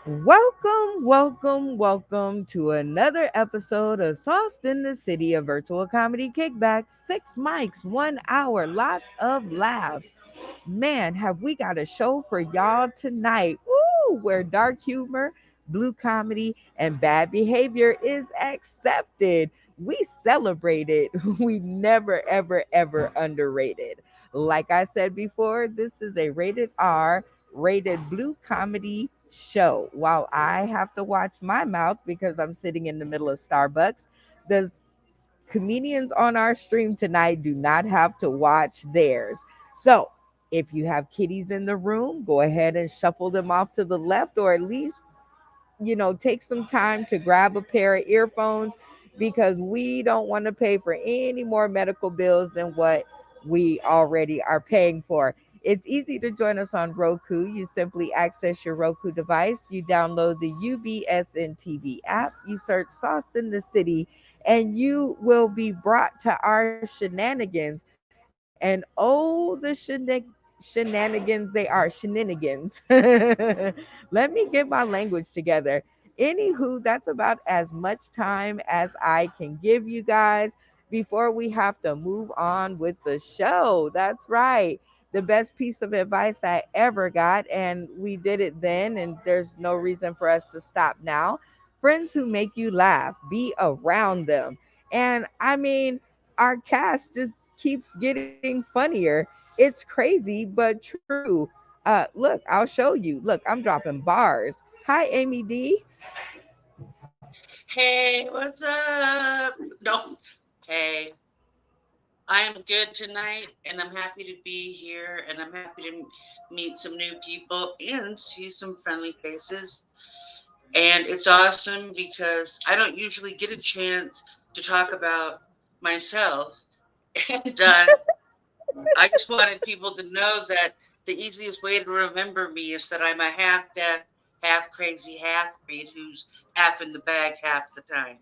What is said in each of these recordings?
Welcome, welcome, welcome to another episode of Sauced in the City, a virtual comedy kickback. 6 mics, 1 hour, lots of laughs. Man, have we got a show for y'all tonight. Woo! Where dark humor, blue comedy, and bad behavior is accepted. We celebrate it. We never, ever, ever underrated. Like I said before, this is a rated R, rated blue comedy show. While I have to watch my mouth because I'm sitting in the middle of Starbucks, the comedians on our stream tonight do not have to watch theirs. So, if you have kitties in the room, go ahead and shuffle them off to the left, or at least, take some time to grab a pair of earphones because we don't want to pay for any more medical bills than what we already are paying for. It's easy to join us on Roku. You simply access your Roku device, you download the UBSN TV app, you search Sauce in the City, and you will be brought to our shenanigans. And oh, the shenanigans they are, shenanigans. Let me get my language together. Anywho, that's about as much time as I can give you guys before we have to move on with the show. That's right. The best piece of advice I ever got, and we did it then, and there's no reason for us to stop now. Friends who make you laugh, be around them. And I mean, our cast just keeps getting funnier. It's crazy, but true. Look, I'll show you. Look, I'm dropping bars. Hi, Amy D. Hey, what's up? No, hey, I am good tonight, and I'm happy to be here, and I'm happy to meet some new people and see some friendly faces. And it's awesome because I don't usually get a chance to talk about myself, and I just wanted people to know that the easiest way to remember me is that I'm a half deaf, half crazy, half breed who's half in the bag half the time.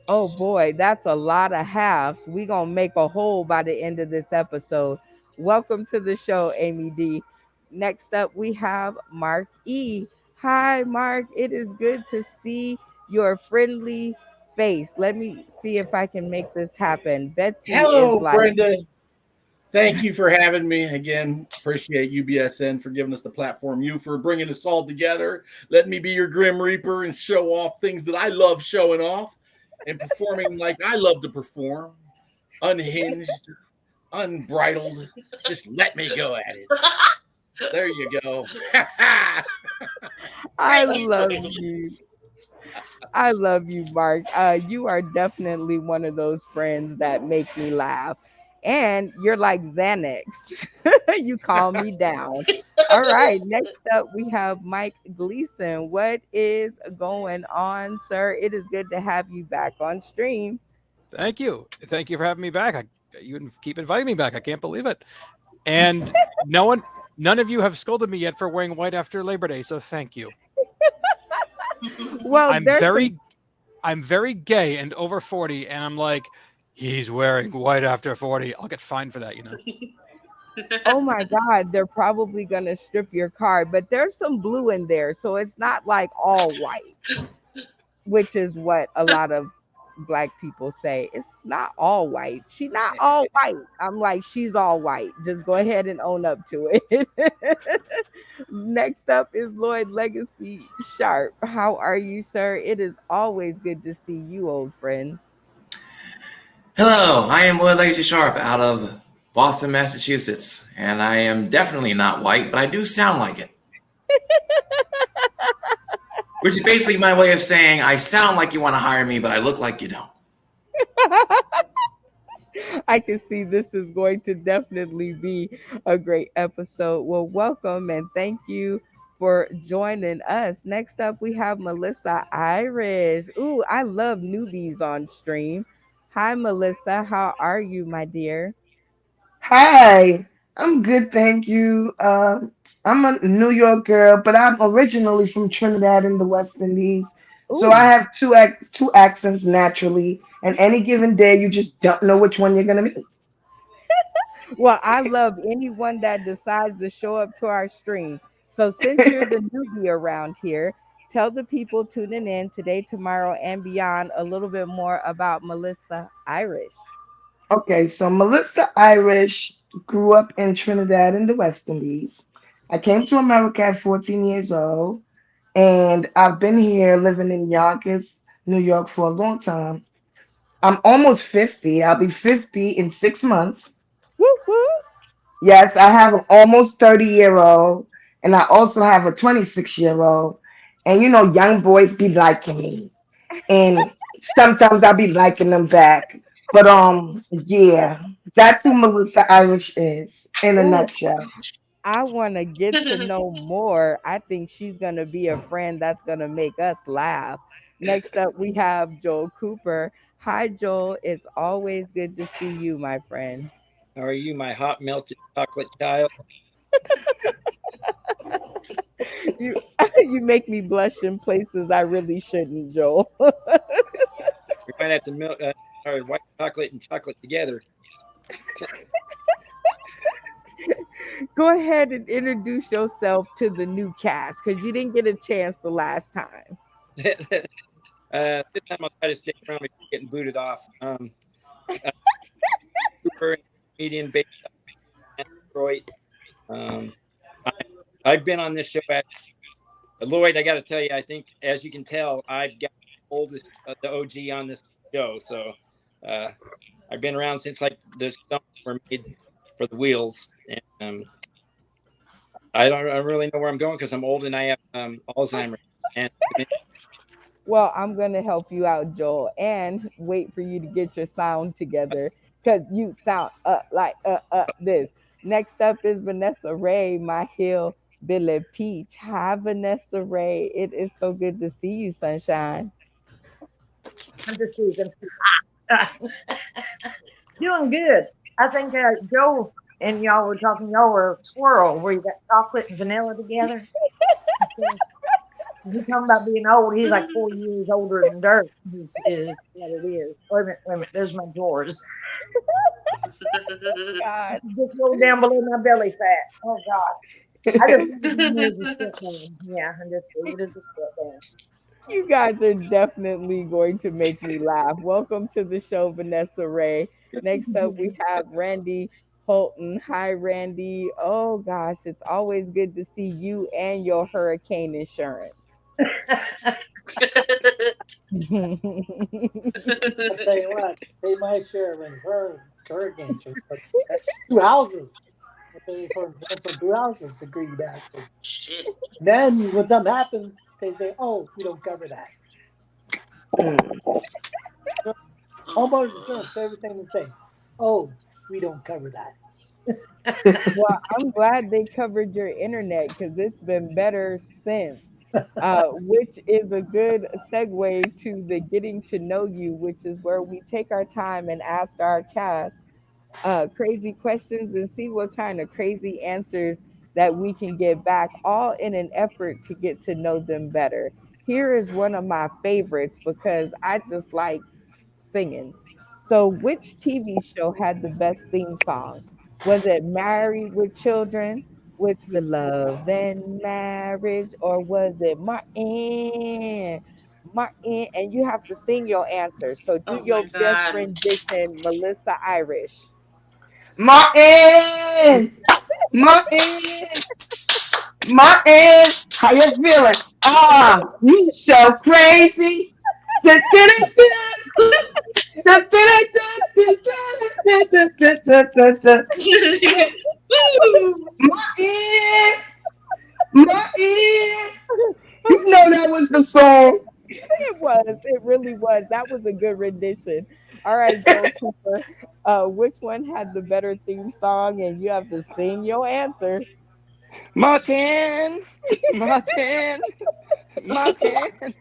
Oh boy, that's a lot of halves. We gonna make a whole by the end of this episode. Welcome to the show, Amy D. Next up, we have Mark E. Hi, Mark. It is good to see your friendly face. Let me see if I can make this happen. Betsy is Hello, like, Brenda. Thank you for having me again. Appreciate UBSN for giving us the platform. You for bringing us all together. Let me be your Grim Reaper and show off things that I love showing off and performing like I love to perform. Unhinged, unbridled. Just let me go at it. There you go. I Thank you, love Brandon. you. I love you, Mark. You are definitely one of those friends that make me laugh. And you're like Xanax. You calm me down. All right. Next up, we have Mike Gleason. What is going on, sir? It is good to have you back on stream. Thank you. Thank you for having me back. You keep inviting me back. I can't believe it. And no one, none of you have scolded me yet for wearing white after Labor Day. So thank you. Well, I'm there's some. very, I'm very gay and over 40, and I'm like, he's wearing white after 40. I'll get fined for that. Oh my God, they're probably going to strip your card, but there's some blue in there. So it's not like all white, which is what a lot of black people say. It's not all white. She not all white. I'm like, she's all white. Just go ahead and own up to it. Next up is Lloyd Legacy Sharp. How are you, sir? It is always good to see you, old friend. Hello, I am Lloyd Legacy Sharp out of Boston, Massachusetts, and I am definitely not white, but I do sound like it. Which is basically my way of saying I sound like you want to hire me, but I look like you don't. I can see this is going to definitely be a great episode. Well, welcome and thank you for joining us. Next up, we have Melissa Irish. Ooh, I love newbies on stream. Hi, Melissa. How are you, my dear? Hi, I'm good, thank you. I'm a New York girl, but I'm originally from Trinidad in the West Indies, so I Ooh. have two accents naturally, and any given day you just don't know which one you're gonna meet. Well, I love anyone that decides to show up to our stream. So, since you're the newbie around here, tell the people tuning in today, tomorrow, and beyond a little bit more about Melissa Irish. Okay, so Melissa Irish grew up in Trinidad in the West Indies. I came to America at 14 years old, and I've been here living in Yonkers, New York for a long time. I'm almost 50. I'll be 50 in 6 months. Woo woo. Yes, I have an almost 30-year-old, and I also have a 26-year-old. And you know, young boys be liking me, and sometimes I'll be liking them back. But yeah, that's who Melissa Irish is in a Ooh, nutshell. I want to get to know more. I think she's going to be a friend that's going to make us laugh. Next up, we have Joel Cooper. Hi, Joel. It's always good to see you, my friend. How are you, my hot melted chocolate child? You you make me blush in places I really shouldn't, Joel. We might have to milk our white chocolate and chocolate together. Go ahead and introduce yourself to the new cast because you didn't get a chance the last time. This time I'll try to stick around before getting booted off. Uh, Cooper, comedian based in Detroit. Um, I, I've been on this show at Lloyd. I got to tell you, I think as you can tell, I've got the oldest, the OG on this show. So uh, I've been around since like the stones were made for the wheels, and I don't really know where I'm going because I'm old and I have Alzheimer's. And Well, I'm going to help you out, Joel, and wait for you to get your sound together because you sound like this. Next up is Vanessa Ray, my heel Billy Peach. Hi, Vanessa Ray. It is so good to see you, sunshine. I'm just teasing. Doing good. I think Joe and y'all were talking. Y'all were a swirl where you got chocolate and vanilla together. He talking about being old. He's like 4 years older than Dirk. Is what it is. Wait a minute. Wait a minute. There's my drawers. God. Just go down below my belly fat. Oh God. I just leave it as a step down. Yeah, and just leave it as a step down. You guys are definitely going to make me laugh. Welcome to the show, Vanessa Ray. Next up, we have Randy Holton. Hi, Randy. Oh, gosh, it's always good to see you and your hurricane insurance. I'll tell you what, pay my share of hurricane insurance. That's 2 houses. I pay for insurance on 2 houses, the greedy bastard. Shit. Then when something happens, they say, "Oh, we don't cover that." Mm. Homeowners insurance, favorite thing to say. "Oh, we don't cover that." Well, I'm glad they covered your internet because it's been better since. Which is a good segue to the getting to know you, which is where we take our time and ask our cast crazy questions and see what kind of crazy answers that we can get back, all in an effort to get to know them better. Here is one of my favorites because I just like singing. So, which TV show had the best theme song? Was it Married with Children, with the Love and Marriage, or was it Martin? Martin, and you have to sing your answer. So, do Oh your my best god. rendition, Melissa Irish. Martin, Martin, Martin, how you feeling? Ah, you so crazy. Woo! Martin, Martin. You know that was the song. It was. It really was. That was a good rendition. All right, Joe Cooper. Which one had the better theme song? And you have to sing your answer. Martin, Martin, Martin,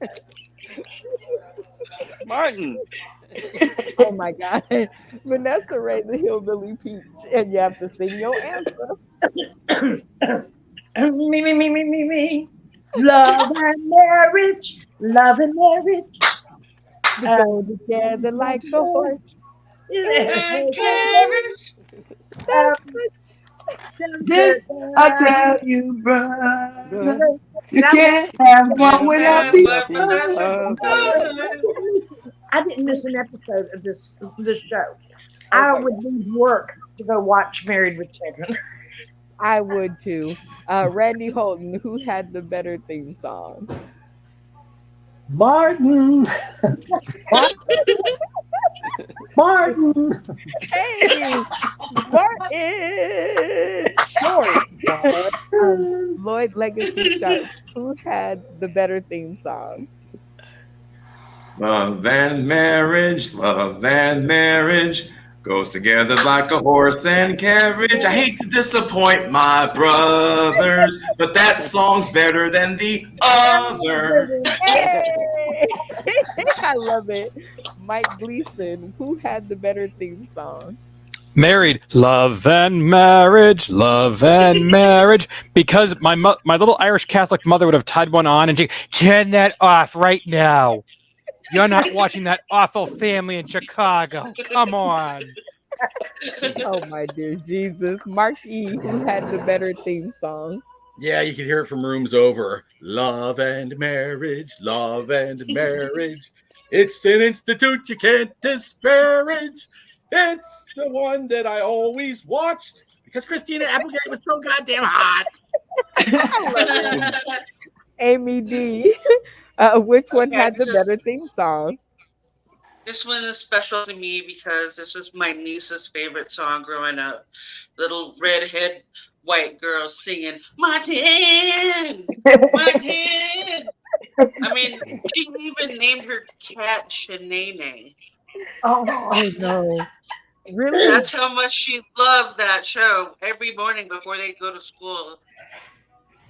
Martin. Oh my God. Vanessa Ray, the Hillbilly Peach. And you have to sing your answer. Me. Love and marriage. Love and marriage. To Uh, go together like a horse. is And it And horse and carriage. carriage? that's it. This I tell you, brother, you can't have one without the other. I didn't miss an episode of this show. Oh I my would leave work to go watch Married with Children. I would too. Randy Holton, who had the better theme song? Martin. Martin. Hey, Martin Short. Lloyd Legacy Sharp, who had the better theme song? Love and marriage goes together like a horse and carriage. I hate to disappoint my brothers, but that song's better than the other. Hey, I love it. Mike Gleason, who had the better theme song? Married, love and marriage. Because my little Irish Catholic mother would have tied one on and she turn that off right now. You're not watching that awful family in Chicago. Come on. Oh my dear Jesus. Mark E, who had the better theme song? Yeah, you can hear it from rooms over. Love and marriage, love and marriage. It's an institute you can't disparage. It's the one that I always watched because Christina Applegate was so goddamn hot. Amy D, which one had the better theme song? This one is special to me because this was my niece's favorite song growing up. Little redhead white girl singing, Martin, Martin. I mean, she even named her cat Shanae. Oh no. Really? That's how much she loved that show every morning before they go to school.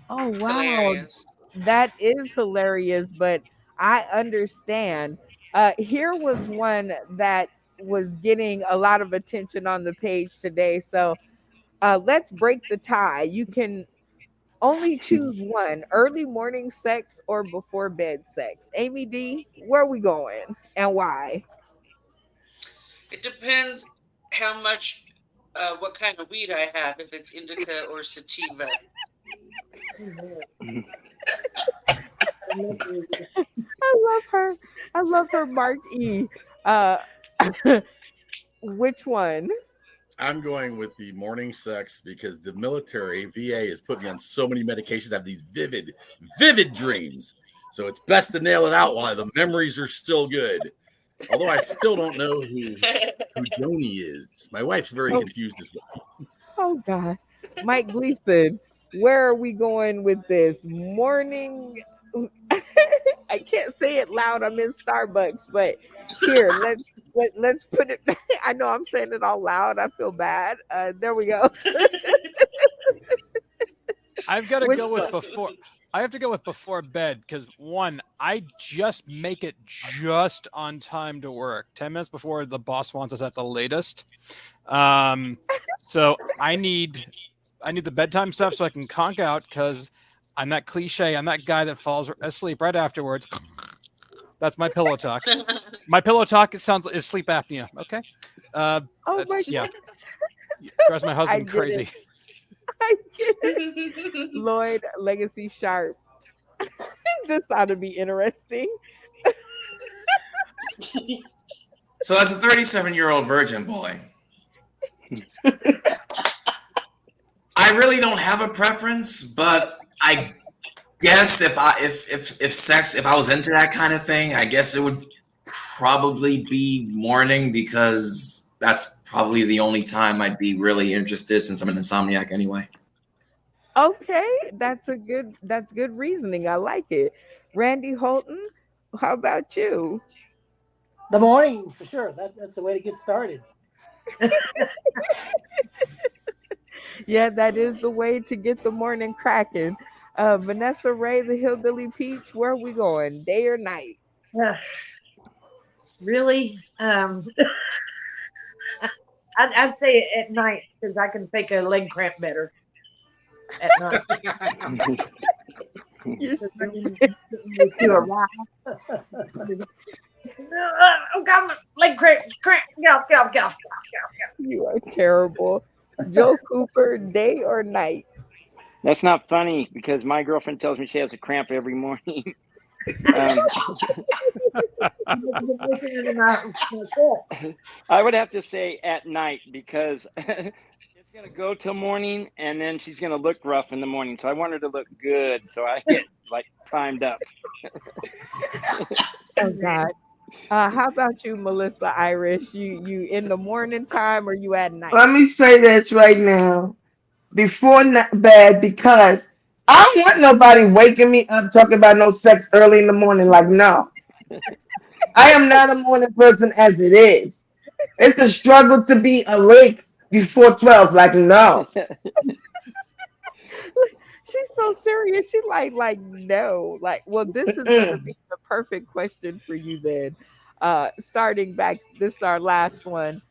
Oh wow. Hilarious. That is hilarious, but I understand. Here was one that was getting a lot of attention on the page today. So let's break the tie. You can only choose one: early morning sex or before bed sex. Amy D, where are we going and why? It depends how much, what kind of weed I have, if it's indica or sativa. I love her, Mark E. Which one? I'm going with the morning sex because the military VA has put me on so many medications. I have these vivid dreams. So it's best to nail it out while the memories are still good. Although I still don't know who Joni is. My wife's very confused as well. Oh God. Mike Gleason, where are we going with this? Morning. I can't say it loud. I'm in Starbucks, but here, let's put it. I know I'm saying it all loud. I feel bad. There we go. I've got to go with before. I have to go with before bed because one, I just make it just on time to work. 10 minutes before the boss wants us at the latest. So I need the bedtime stuff so I can conk out because I'm that cliche. I'm that guy that falls asleep right afterwards. That's my pillow talk. My pillow talk is sleep apnea. Okay. Oh my yeah. God. Drives my husband crazy. I get it. Lloyd Legacy Sharp. This ought to be interesting. So as a 37-year-old virgin boy, I really don't have a preference, but I guess if I was into that kind of thing, I guess it would probably be morning because that's probably the only time I'd be really interested since I'm an insomniac anyway. Okay, that's good reasoning. I like it. Randy Holton, how about you? The morning, for sure. That's the way to get started. Yeah, that is the way to get the morning cracking. Vanessa Ray, the Hillbilly Peach, where are we going? Day or night? Really? I'd say at night because I can fake a leg cramp better at night. You're stupid. Oh God, my leg cramp! Get off! You are terrible. Joe Cooper, day or night? That's not funny because my girlfriend tells me she has a cramp every morning. um, I would have to say at night because it's going to go till morning and then she's going to look rough in the morning. So I want her to look good. So I get like primed up. Oh God. How about you, Melissa Irish? You in the morning time or you at night? Let me say this right now before bed because I don't want nobody waking me up talking about no sex early in the morning. Like, no, I am not a morning person as it is. It's a struggle to be awake before 12. Like, no. She's so serious. She like no. Like, well, this is gonna Mm-mm. be the perfect question for you then. Starting back, this is our last one.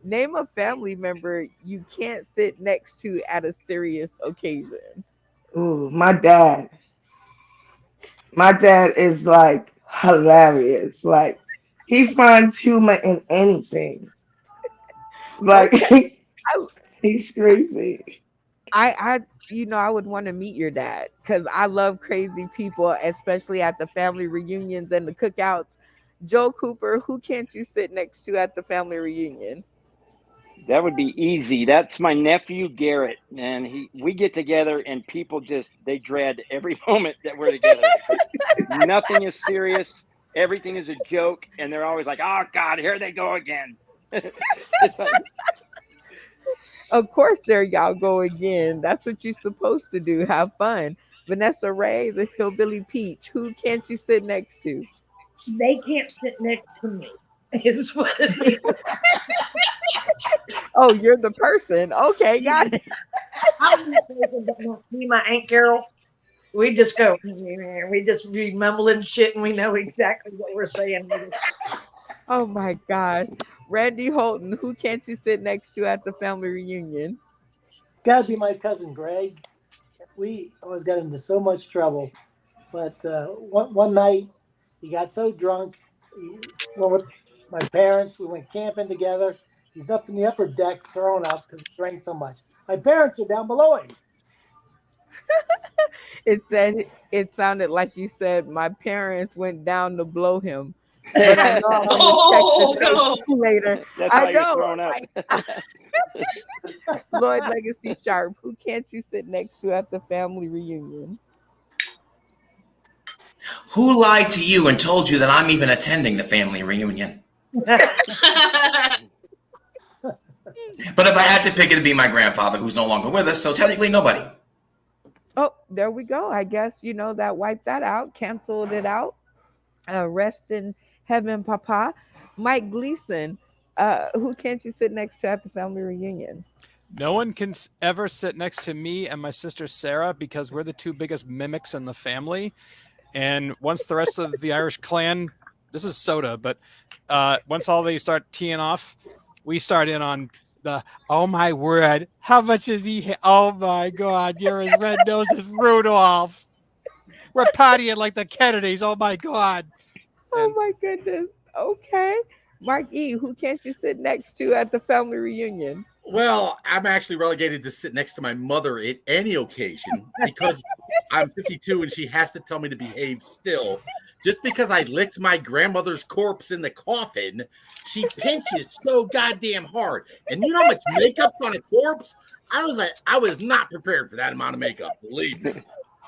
Name a family member you can't sit next to at a serious occasion. Ooh, my dad. My dad is like hilarious. Like, he finds humor in anything. Like, Okay. I he's crazy. I I would want to meet your dad because I love crazy people, especially at the family reunions and the cookouts. Joe Cooper, who can't you sit next to at the family reunion? That would be easy. That's my nephew Garrett, and we get together, and people just they dread every moment that we're together because nothing is serious. Everything is a joke, and they're always like, "Oh God, here they go again." It's like, Of course, there y'all go again. That's what you're supposed to do. Have fun. Vanessa Ray, the hillbilly peach. Who can't you sit next to? They can't sit next to me. Is what it is. Oh, you're the person. Okay, got it. I'm the person, but not me, my Aunt Carol. We just go, we just be mumbling shit and we know exactly what we're saying. Oh my gosh. Randy Holton, who can't you sit next to at the family reunion? Gotta be my cousin Greg. We always got into so much trouble, but one night he got so drunk. He went with my parents. We went camping together. He's up in the upper deck, thrown up because he drank so much. My parents are down below him. It sounded like you said my parents went down to blow him. But I know I'm gonna check the Oh tape no! later. that's I why you're know, thrown up. like Lloyd Legacy Sharp, who can't you sit next to at the family reunion? Who lied to you and told you that I'm even attending the family reunion? But if I had to pick, it'd be my grandfather, who's no longer with us, so technically nobody. Oh, there we go. I guess that wiped that out, canceled it out. Rest in heaven, Papa. Mike Gleason, who can't you sit next to at the family reunion? No one can ever sit next to me and my sister Sarah because we're the two biggest mimics in the family. And once the rest of the Irish clan, this is soda, but once all they start teeing off, we start in on the, oh my word, how much is he? Oh my God, you're as red nosed as Rudolph. We're partying like the Kennedys. Oh my God. Oh And my goodness. Okay. Mark E, who can't you sit next to at the family reunion? Well, I'm actually relegated to sit next to my mother at any occasion because I'm 52 and she has to tell me to behave still. Just because I licked my grandmother's corpse in the coffin, she pinches so goddamn hard. And you know how much makeup's on a corpse? I was not prepared for that amount of makeup, believe me.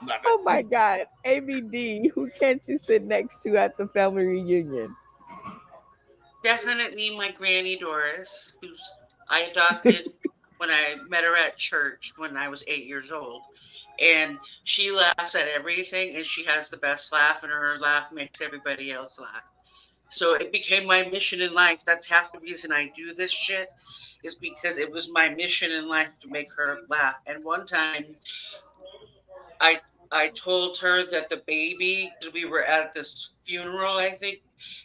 Love Oh it. my God. ABD, who can't you sit next to at the family reunion? Definitely my granny Doris, who's I adopted when I met her at church when I was 8 years old. And she laughs at everything and she has the best laugh and her laugh makes everybody else laugh. So it became my mission in life. That's half the reason I do this shit is because it was my mission in life to make her laugh. And one time I I told her that the baby, because we were at this funeral, I think,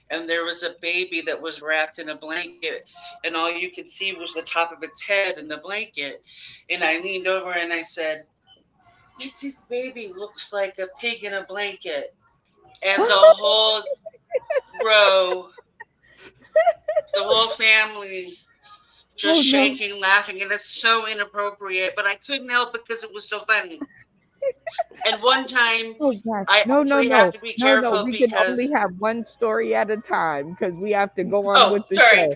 and there was a baby that was wrapped in a blanket, and all you could see was the top of its head in the blanket. And I leaned over and I said, "Mitzi's baby looks like a pig in a blanket." And row, the whole family just Oh no. shaking, laughing, and it's so inappropriate, but I couldn't help because it was so funny. And one time, Oh gosh. I No, no, actually have no. to be No, no. careful We can only because have one story at a time because we have to go on oh, with the sorry. show.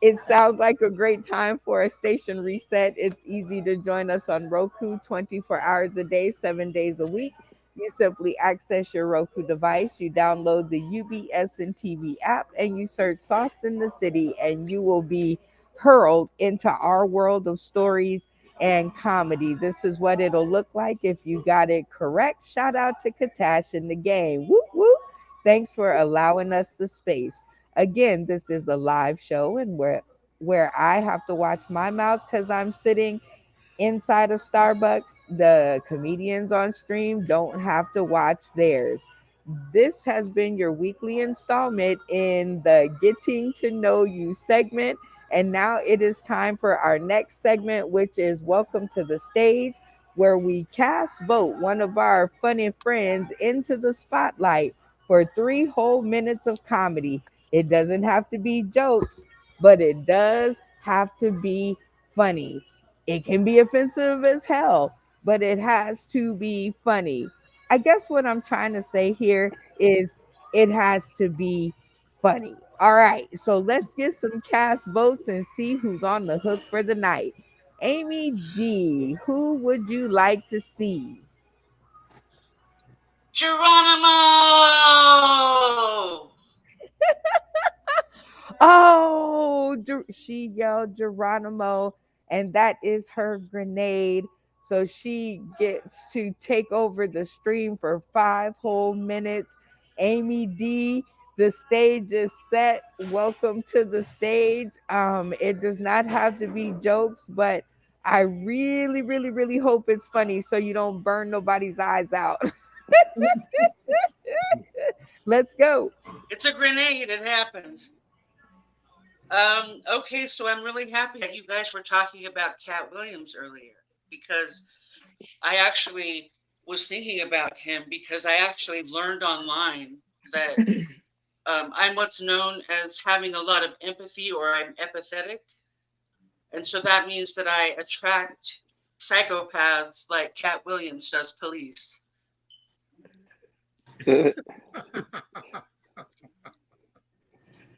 It sounds like a great time for a station reset. It's easy to join us on Roku 24 hours a day, 7 days a week. You simply access your Roku device, you download the UBS and TV app, and you search Sauce in the City, and you will be hurled into our world of stories and comedy. This is what it'll look like if you got it correct. Shout out to Katash in the game. Whoop, whoop. Thanks for allowing us the space. Again, this is a live show and where I have to watch my mouth because I'm sitting inside of Starbucks. The comedians on stream don't have to watch theirs. This has been your weekly installment in the Getting to Know You segment. And now it is time for our next segment, which is Welcome to the Stage, where we cast vote one of our funny friends into the spotlight for 3 whole minutes of comedy. It doesn't have to be jokes, but it does have to be funny. It can be offensive as hell, but it has to be funny. I guess what I'm trying to say here is it has to be funny. All right, so let's get some cast votes and see who's on the hook for the night. Amy D, who would you like to see? Geronimo! Oh, she yelled Geronimo, and that is her grenade. So she gets to take over the stream for 5 whole minutes. Amy D, the stage is set. Welcome to the stage. It does not have to be jokes, but I really, really, really hope it's funny so you don't burn nobody's eyes out. Let's go. It's a grenade. It happens. Okay, so I'm really happy that you guys were talking about Cat Williams earlier because I actually was thinking about him because I actually learned online that I'm what's known as having a lot of empathy or I'm empathetic. And so that means that I attract psychopaths like Cat Williams does police.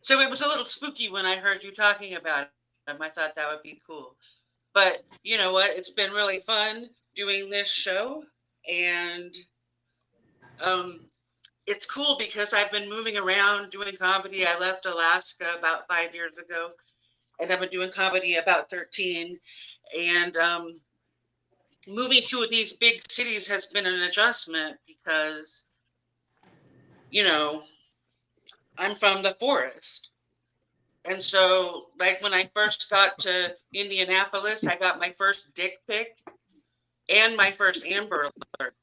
So it was a little spooky when I heard you talking about him. I thought that would be cool. But you know what? It's been really fun doing this show. And um, it's cool because I've been moving around doing comedy. I left Alaska about 5 years ago, and I've been doing comedy about 13. And moving to these big cities has been an adjustment because, you know, I'm from the forest. And so, like when I first got to Indianapolis, I got my first dick pic and my first Amber Alert.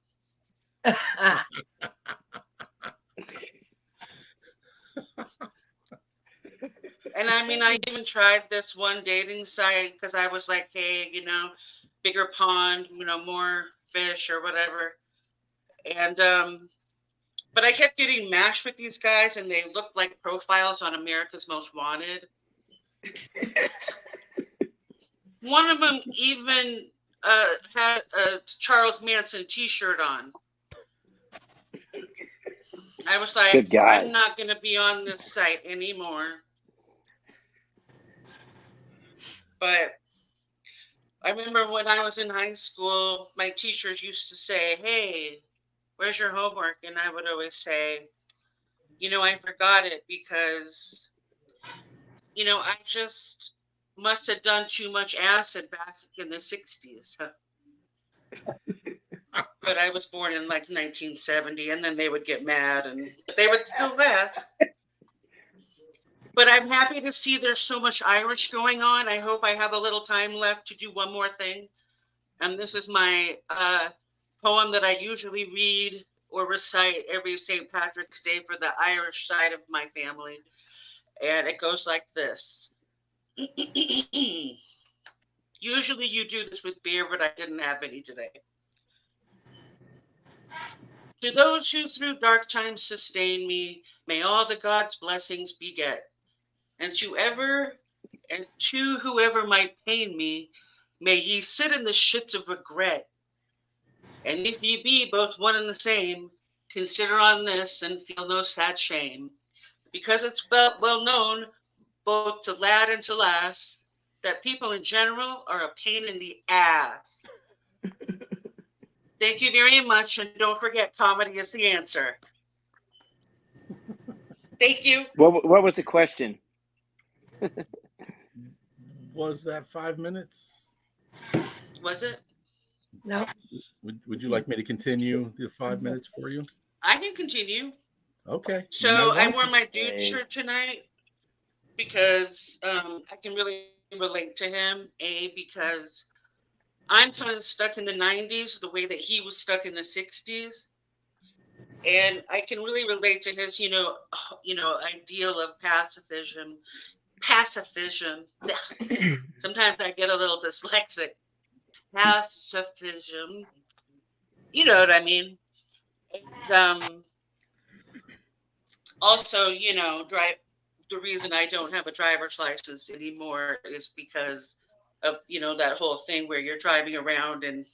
And I mean, I even tried this one dating site because I was like, hey, bigger pond, more fish or whatever. And but I kept getting matched with these guys, and they looked like profiles on America's Most Wanted. One of them even had a Charles Manson T-shirt on. I was like, Good guy. I'm not going to be on this site anymore. But I remember when I was in high school, my teachers used to say, hey, where's your homework? And I would always say, I forgot it because, I just must have done too much acid back in the 60s. But I was born in like 1970, and then they would get mad, and they would still laugh. But I'm happy to see there's so much Irish going on. I hope I have a little time left to do one more thing. And this is my poem that I usually read or recite every St. Patrick's Day for the Irish side of my family. And it goes like this. Usually you do this with beer, but I didn't have any today. To those who through dark times sustain me, may all the God's blessings beget. And to ever And to whoever might pain me, may ye sit in the shits of regret. And if ye be both one and the same, consider on this and feel no sad shame, because it's well known, both to lad and to lass, that people in general are a pain in the ass. Thank you very much, and don't forget, comedy is the answer. Thank you. What was the question? Was that 5 minutes? Was it? No. Would you like me to continue the 5 minutes for you? I can continue. Okay. So I wore my dude shirt tonight because I can really relate to him. Because I'm kind of stuck in the 90s, the way that he was stuck in the 60s. And I can really relate to his, ideal of pacifism. Pacifism. Sometimes I get a little dyslexic. Pacifism. You know what I mean? And, also, drive. The reason I don't have a driver's license anymore is because of that whole thing where you're driving around and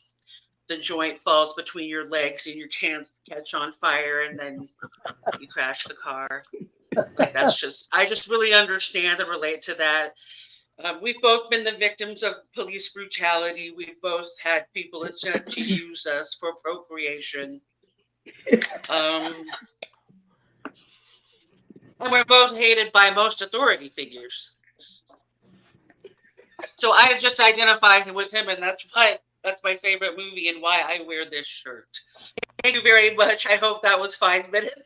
the joint falls between your legs and you can't catch on fire and then you crash the car. Like I just really understand and relate to that. We've both been the victims of police brutality. We've both had people attempt to use us for procreation. And we're both hated by most authority figures. So I just identify with him, and that's my favorite movie and why I wear this shirt. Thank you very much. I hope that was 5 minutes.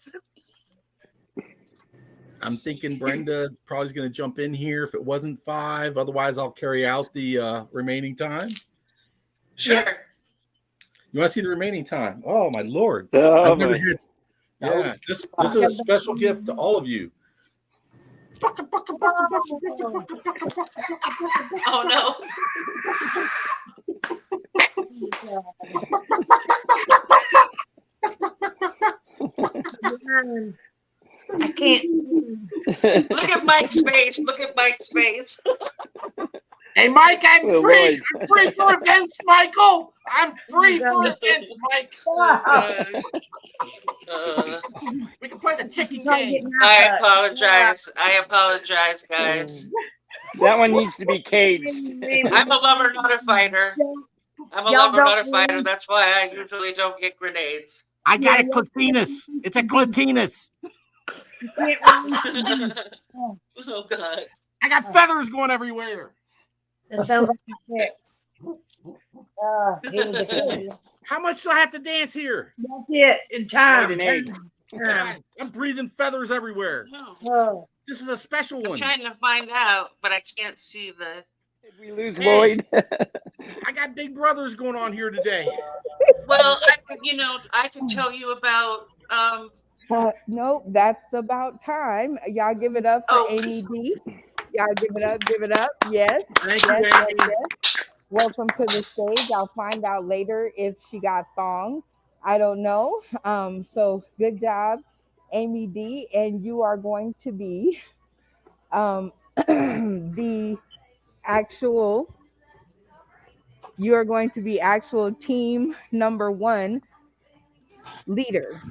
I'm thinking Brenda probably is going to jump in here if it wasn't 5. Otherwise, I'll carry out the remaining time. Sure. You want to see the remaining time? Oh, my Lord. Oh, I've never had. Yeah, this is a special gift to all of you. Oh, no. I can't. Look at Mike's face. Look at Mike's face. Hey, Mike, I'm Oh, free. Lord. I'm free for events, Michael. I'm free for events, Mike. We can play the chicken game. I apologize. Guys. That one needs to be caged. I'm a lover, not a fighter. I'm a lover, not a fighter. That's why I usually don't get grenades. I got a clitinus. It's a clitinus. Oh, God. I got feathers going everywhere. That sounds like a fix. He was a kid. How much do I have to dance here? That's it. In time. Right, an egg. God, I'm breathing feathers everywhere. No. Oh. This is a special I'm one. trying to find out, but I can't see the. Did we lose Lloyd? I got big brothers going on here today. Well, I can tell you about. Nope, that's about time. Y'all give it up for Oh. Amy D. Y'all give it up, give it up. Yes. Thank you, yes, Amy. yes, yes. Welcome to the stage. I'll find out later if she got thonged. I don't know. So good job, Amy D. And you are going to be the actual team number 1 leader.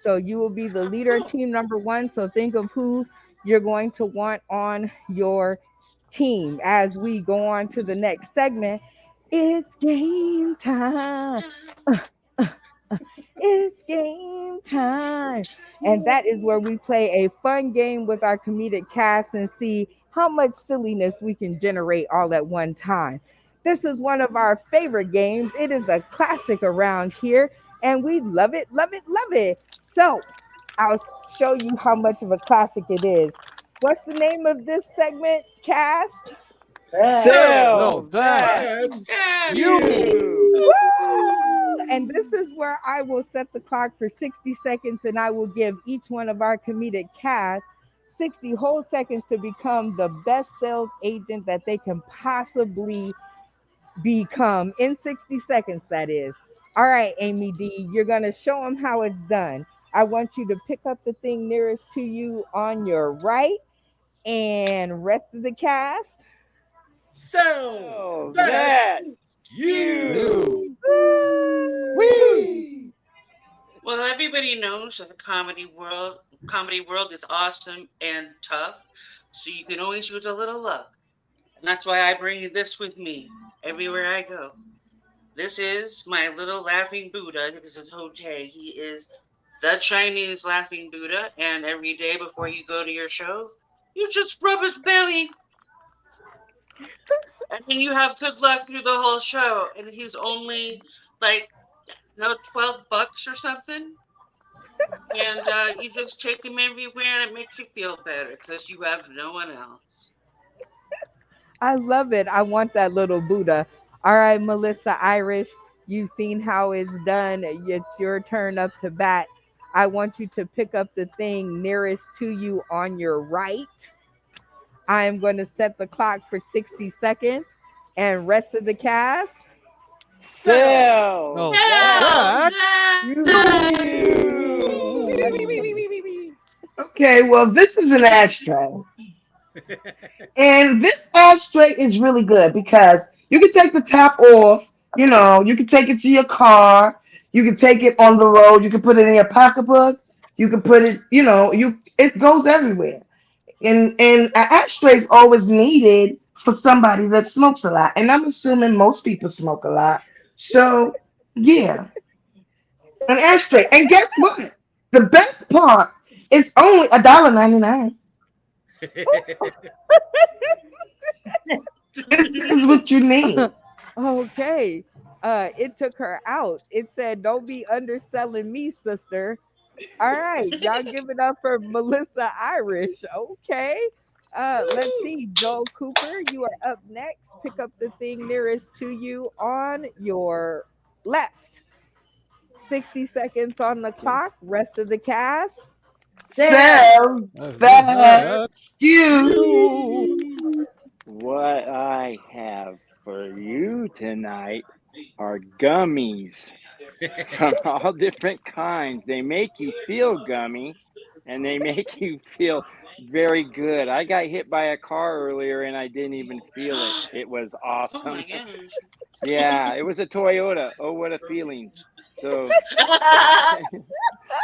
So you will be the leader of team number 1. So think of who you're going to want on your team as we go on to the next segment. It's game time. It's game time. And that is where we play a fun game with our comedic cast and see how much silliness we can generate all at one time. This is one of our favorite games. It is a classic around here, and we love it, love it, love it. So I'll show you how much of a classic it is. What's the name of this segment, cast? No, that you. Woo! And this is where I will set the clock for 60 seconds, and I will give each one of our comedic cast 60 whole seconds to become the best sales agent that they can possibly become in 60 seconds, that is. All right, Amy D, you're going to show them how it's done. I want you to pick up the thing nearest to you on your right, and rest of the cast, So Oh, that's that you. Whee! Well, everybody knows that the comedy world is awesome and tough, so you can always use a little luck. And that's why I bring this with me everywhere I go. This is my little laughing Buddha. This is Hote. He is the Chinese laughing Buddha, and every day before you go to your show, you just rub his belly, and then you have good luck through the whole show. And he's only like $12 or something. And you just take him everywhere, and it makes you feel better because you have no one else. I love it. I want that little Buddha. All right, Melissa Irish, you've seen how it's done. It's your turn up to bat. I want you to pick up the thing nearest to you on your right. I am going to set the clock for 60 seconds. And rest of the cast, Sell Oh, that that you. Okay, well, this is an ashtray. And this ashtray is really good because you can take the top off, you can take it to your car, you can take it on the road, you can put it in your pocketbook, you can put it, it goes everywhere. And an ashtray is always needed for somebody that smokes a lot. And I'm assuming most people smoke a lot. So yeah, an ashtray. And guess what? The best part is only $1.99. This is what you need. okay. It took her out. It said, "Don't be underselling me, sister." All right, y'all give it up for Melissa Irish. Okay. Let's see. Joel Cooper, you are up next. Pick up the thing nearest to you on your left. 60 seconds on the clock. Rest of the cast. Sell. So that that you. you. What I have for you tonight are gummies from all different kinds. They make you feel gummy and they make you feel very good. I got hit by a car earlier and I didn't even feel it. It was Oh my awesome. gosh. Yeah, it was a Toyota. Oh, what a feeling. So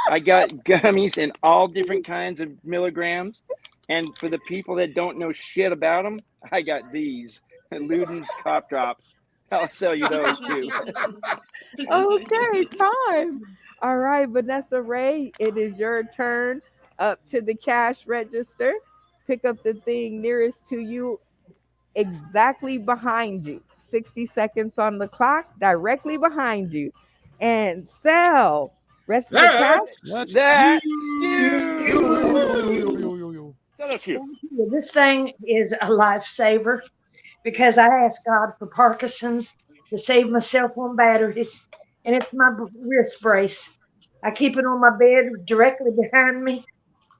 I got gummies in all different kinds of milligrams. And for the people that don't know shit about them, I got these Luden's Cop Drops. I'll sell you those too. Okay, time. All right, Vanessa Ray, it is your turn. Up to the cash register. Pick up the thing nearest to you, exactly behind you. 60 seconds on the clock, directly behind you. And sell. Rest of the cash. That's That's That You. you. Sell those too. This thing is a lifesaver because I asked God for Parkinson's to save my cell phone batteries, and it's my wrist brace. I keep it on my bed directly behind me,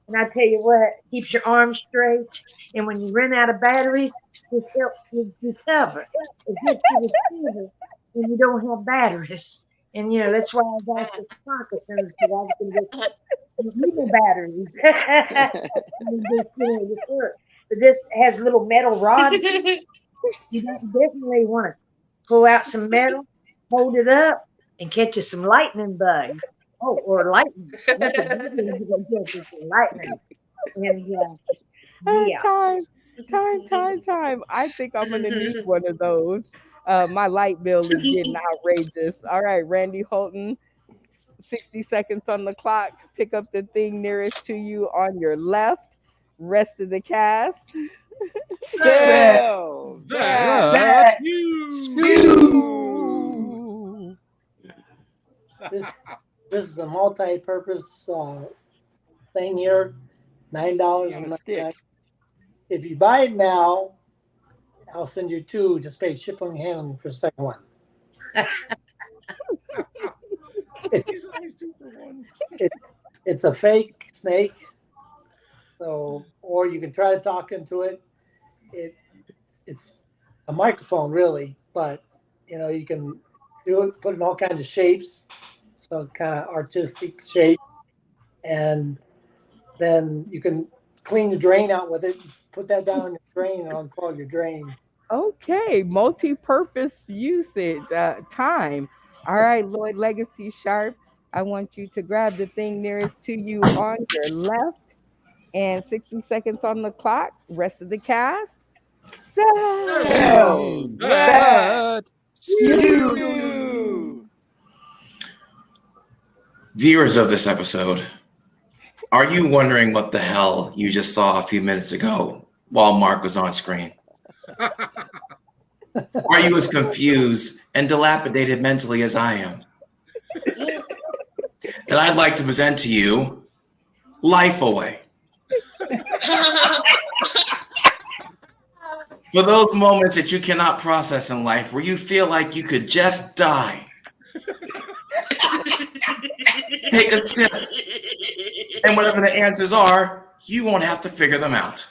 and I tell you what, keeps your arms straight. And when you run out of batteries, this helps you recover. It gets you to recover when you don't have batteries. And that's why I was asking for Parkinson's because I can get even batteries. But this has a little metal rod. You definitely want to pull out some metal, hold it up, and catch you some lightning bugs. Oh, or lightning. That's a big one. You can catch you some lightning. And yeah. Time, time. I think I'm gonna need one of those. My light bill is getting outrageous. All right, Randy Holton, 60 seconds on the clock. Pick up the thing nearest to you on your left. Rest of the cast. so Sell that's that that you. you. This this is a multi-purpose thing here. $9 on a and stick. if you buy it now, I'll send you two. Just pay shipping and handling for the second one. He's always 2 for 1. It's a fake snake, so or you can try to talk into it. It's a microphone really, but you can do it, put in all kinds of shapes, so kind of artistic shape, and then you can clean the drain out with it. Put that down in your drain and unclog your drain. Okay, multi-purpose usage time. All right, Lloyd Legacy Sharp. I want you to grab the thing nearest to you on your left and 60 seconds on the clock. Rest of the cast. Sell Set. that That skew. Viewers of this episode, are you wondering what the hell you just saw a few minutes ago while Mark was on screen? Are you as confused and dilapidated mentally as I am? Then I'd like to present to you Life Away. For those moments that you cannot process in life where you feel like you could just die, take a sip, and whatever the answers are, you won't have to figure them out.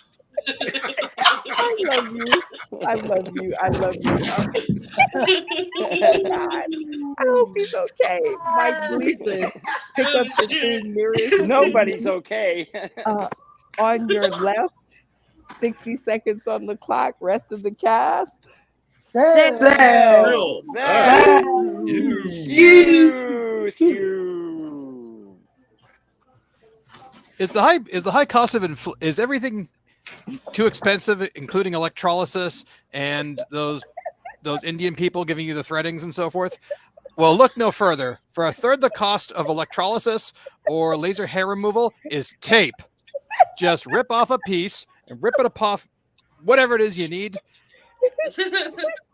I love you. I love you. I love you. God. I hope he's okay. Mike Gleason, pick up the thing nearest to Nobody's you, okay. on your left. 60 seconds on the clock. Rest of the cast. Sell. Sell that Skew. skew. is the high cost of is everything too expensive, including electrolysis and those Indian people giving you the threadings and so forth? Well, look no further. For a third the cost of electrolysis or laser hair removal is tape. Just rip off a piece and rip it off, whatever it is you need,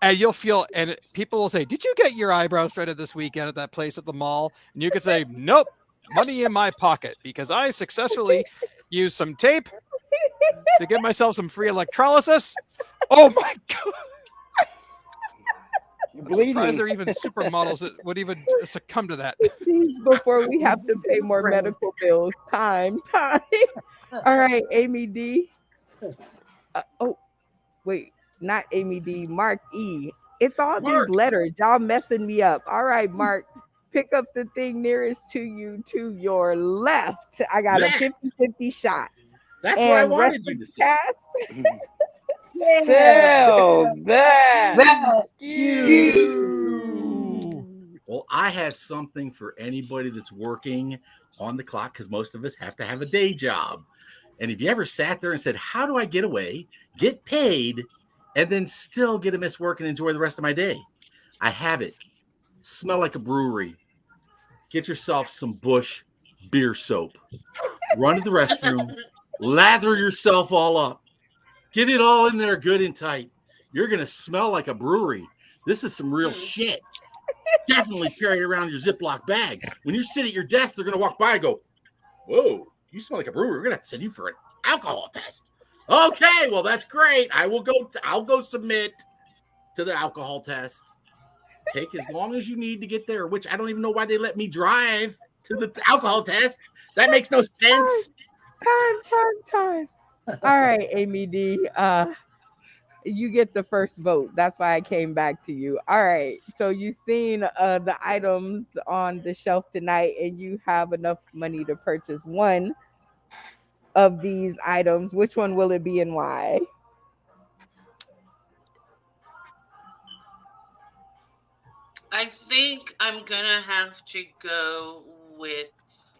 and you'll feel. And people will say, "Did you get your eyebrows threaded this weekend at that place at the mall?" And you could say, "Nope, money in my pocket because I successfully used some tape to get myself some free electrolysis." Oh my god! You're I'm surprised bleeding. there are even supermodels that would even succumb to that. Before we have to pay more medical bills. Time. All right, Amy D. Oh, wait, not Amy D. Mark E. It's all Mark. these letters. Y'all messing me up. All right, Mark. Pick up the thing nearest to you to your left. I got a Left. 50-50 shot. That's what I And wanted rest you of to the say. cast. Sell that Skew. skew. Well, I have something for anybody that's working on the clock because most of us have to have a day job. And if you ever sat there and said, how do I get away, get paid, and then still get to miss work and enjoy the rest of my day? I have it. Smell like a brewery. Get yourself some Bush beer soap. Run to the restroom. Lather yourself all up. Get it all in there good and tight. You're going to smell like a brewery. This is some real shit. Definitely carry it around your Ziploc bag. When you sit at your desk, they're going to walk by and go, whoa, you smell like a brewery. We're going to have to send you for an alcohol test. Okay, well, that's great. I'll go submit to the alcohol test. Take as long as you need to get there, which I don't even know why they let me drive to the alcohol test. That makes no sense. Time. All right, Amy D. You get the first vote. That's why I came back to you. All right. So you've seen the items on the shelf tonight, and you have enough money to purchase one of these items. Which one will it be and why? I think I'm gonna have to go with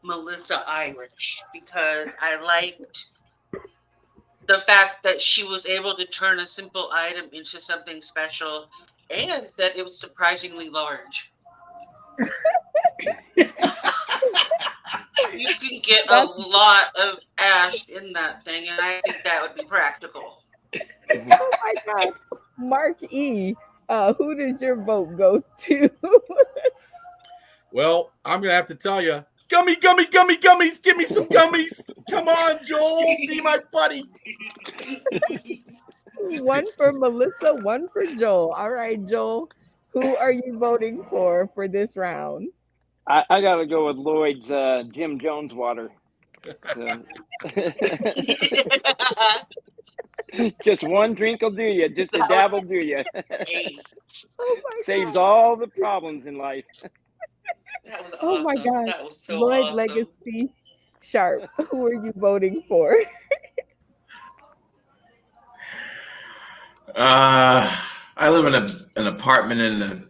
Melissa Irish because I liked the fact that she was able to turn a simple item into something special and that it was surprisingly large. You can get a lot of ash in that thing, and I think that would be practical. Oh my God. Mark E. Who does your vote go to? Well, I'm going to have to tell you, gummies. Give me some gummies. Come on, Joel. Be my buddy. One for Melissa, one for Joel. All right, Joel. Who are you voting for this round? I gotta go with Lloyd's Jim Jones water. So- Just one drink will do you. Just a dab will do you. Hey, Oh my Saves God. all the problems in life. that was Oh awesome. my God. That was so Lloyd awesome. Legacy Sharp. Who are you voting for? I live in an apartment in the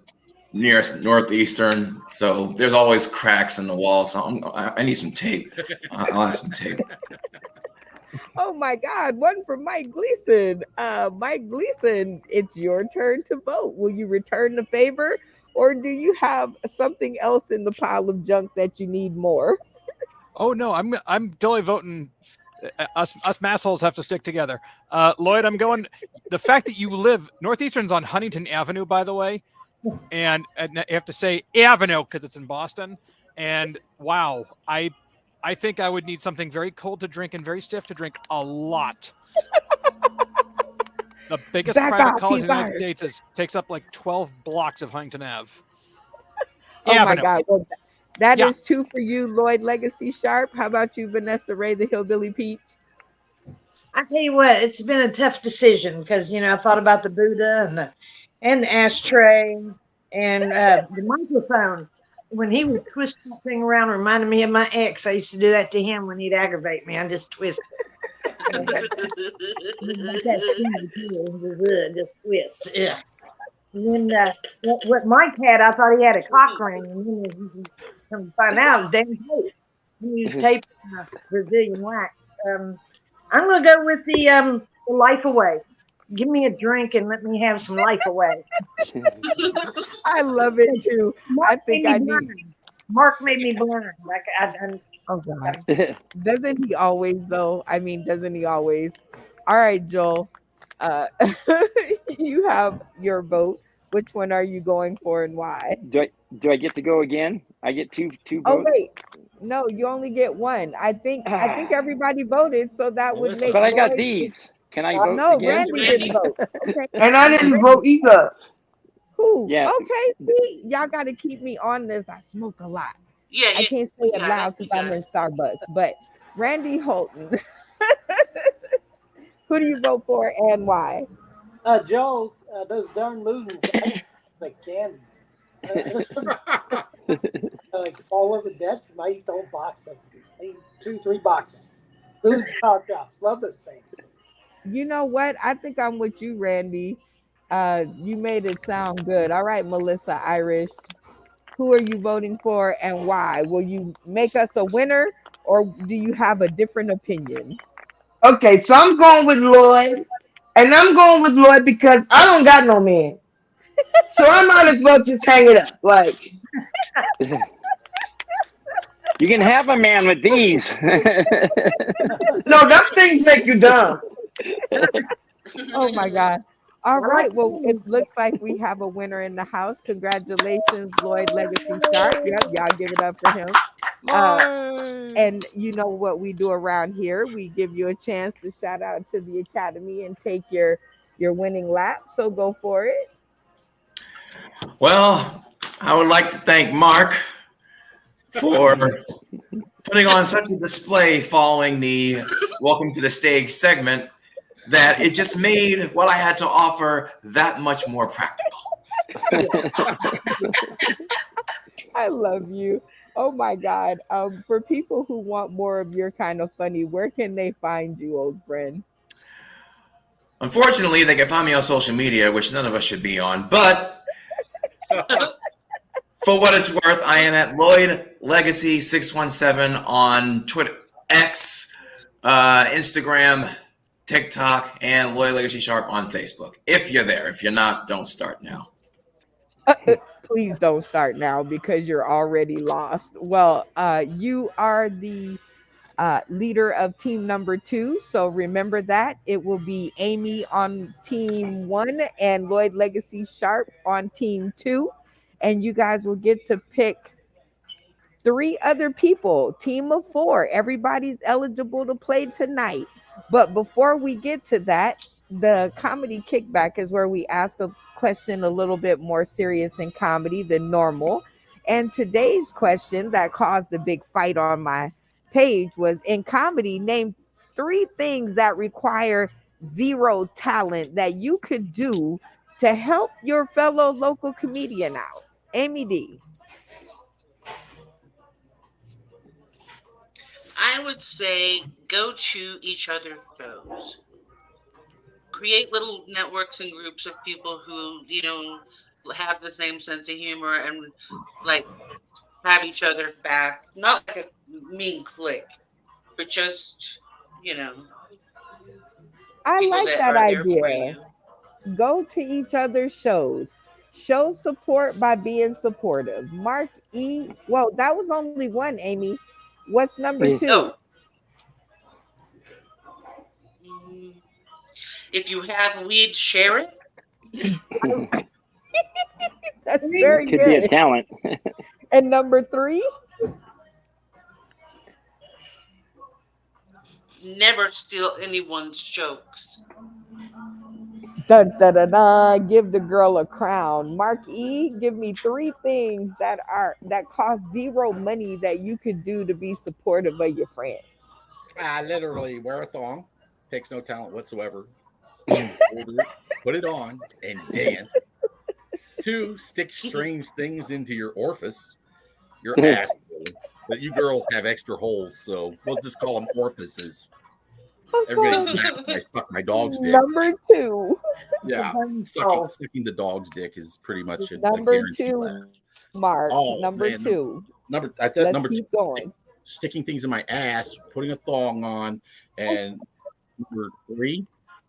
nearest northeastern, so there's always cracks in the wall. So I need some tape. I'll have some tape. Oh my God, one from Mike Gleason. Mike Gleason, it's your turn to vote. Will you return the favor or do you have something else in the pile of junk that you need more? Oh no, I'm totally voting. Us massholes have to stick together. Lloyd, I'm going. The fact that you live Northeastern's on Huntington Avenue, by the way, and you have to say Avenue because it's in Boston. And wow, I think I would need something very cold to drink and very stiff to drink a lot. The biggest Back private off, college he in the United fired. States takes up like 12 blocks of Huntington Ave. Oh my Avenue. God. Well, that Yeah. is two for you, Lloyd Legacy Sharp. How about you, Vanessa Ray, the Hillbilly Peach? I tell you what, it's been a tough decision because I thought about the Buddha and the ashtray and the microphone. When he would twist that thing around, reminded me of my ex. I used to do that to him when he'd aggravate me. I just twist like that speed, just twist. Ugh. And then what Mike had, I thought he had a cock ring, and then come to find out it was damn tape. He used tape and Brazilian wax. I'm gonna go with the life away. Give me a drink and let me have some life away. I love it too. Mark I made think me I need. blind. Mark made me blind. Like Oh God. Doesn't he always though? I mean, doesn't he always? All right, Joel. Uh you have your vote. Which one are you going for and why? do I get to go again? I get two Oh votes. wait. No, you only get one. I think Ah, everybody voted, so that would Melissa. make but I got Lloyd. these. Can I vote No, again? It's Randy didn't Randy. vote. Okay. And I didn't vote either. Who? Yeah. Okay, see, y'all got to keep me on this. I smoke a lot. Yeah, I can't say you it got it. loud You because I'm got in it. Starbucks. But Randy Holton, who do you vote for and why? Joe, those darn moons, like candy. Like fall over dead from. I eat the whole box of them. I eat 2, 3 boxes. Foods, hot drops. Love those things. You know what? I think I'm with you, Randy. You made it sound good. All right, Melissa Irish. Who are you voting for and why? Will you make us a winner or do you have a different opinion? Okay, so I'm going with Lloyd. And I'm going with Lloyd because I don't got no man. So I might as well just hang it up. Like, You can have a man with these. no, them things make you dumb. Oh my God. All I like right. Well, it candy. looks like we have a winner in the house. Congratulations, Lloyd Legacy Sharp. Yep, y'all give it up for him. Uh, Mine. and you know what we do around here? We give you a chance to shout out to the Academy and take your winning lap. So go for it. Well, I would like to thank Mark for putting on such a display following the Welcome to the Stage segment that it just made what I had to offer that much more practical. I love you. Oh my God. For people who want more of your kind of funny, where can they find you, old friend? Unfortunately, they can find me on social media, which none of us should be on, but for what it's worth, I am at Lloyd Legacy 617 on Twitter, X, Instagram, TikTok, and Lloyd Legacy Sharp on Facebook. If you're there, if you're not, don't start now. Please don't start now because you're already lost. Well, you are the leader of team number two. So remember that it will be Amy on team one and Lloyd Legacy Sharp on team two. And you guys will get to pick three other people, team of four. Everybody's eligible to play tonight. But before we get to that, the comedy kickback is where we ask a question a little bit more serious in comedy than normal. And today's question that caused a big fight on my page was in comedy, name three things that require zero talent that you could do to help your fellow local comedian out. Amy D. I would say go to each other's shows. create little networks and groups of people who have the same sense of humor and like have each other's back. Not like a mean clique, but just you know I people like that that are there for idea. you. Go to each other's shows. Show support by being supportive. Mark E. Well, that was only one, Amy. What's number Yeah. two? Oh, mm, if you have weed, share it. That's That very could be a good. talent. And number three, Never steal anyone's jokes. dun, dun, dun, dun, give the girl a crown. Mark E, give me three things that cost zero money that you could do to be supportive of your friends. I literally wear a thong, takes no talent whatsoever. Order it, put it on, and dance. Two, stick strange things into your orifice, your asshole. But you girls have extra holes, so we'll just call them orifices. Of Everybody course. laughs when I suck my dog's dick. Number two. Yeah, Oh, sucking the dog's dick is pretty much a Number guaranteed laugh. two, Mark. Oh Number man, two. I thought Let's number two, keep going. sticking things in my ass, putting a thong on, and number three,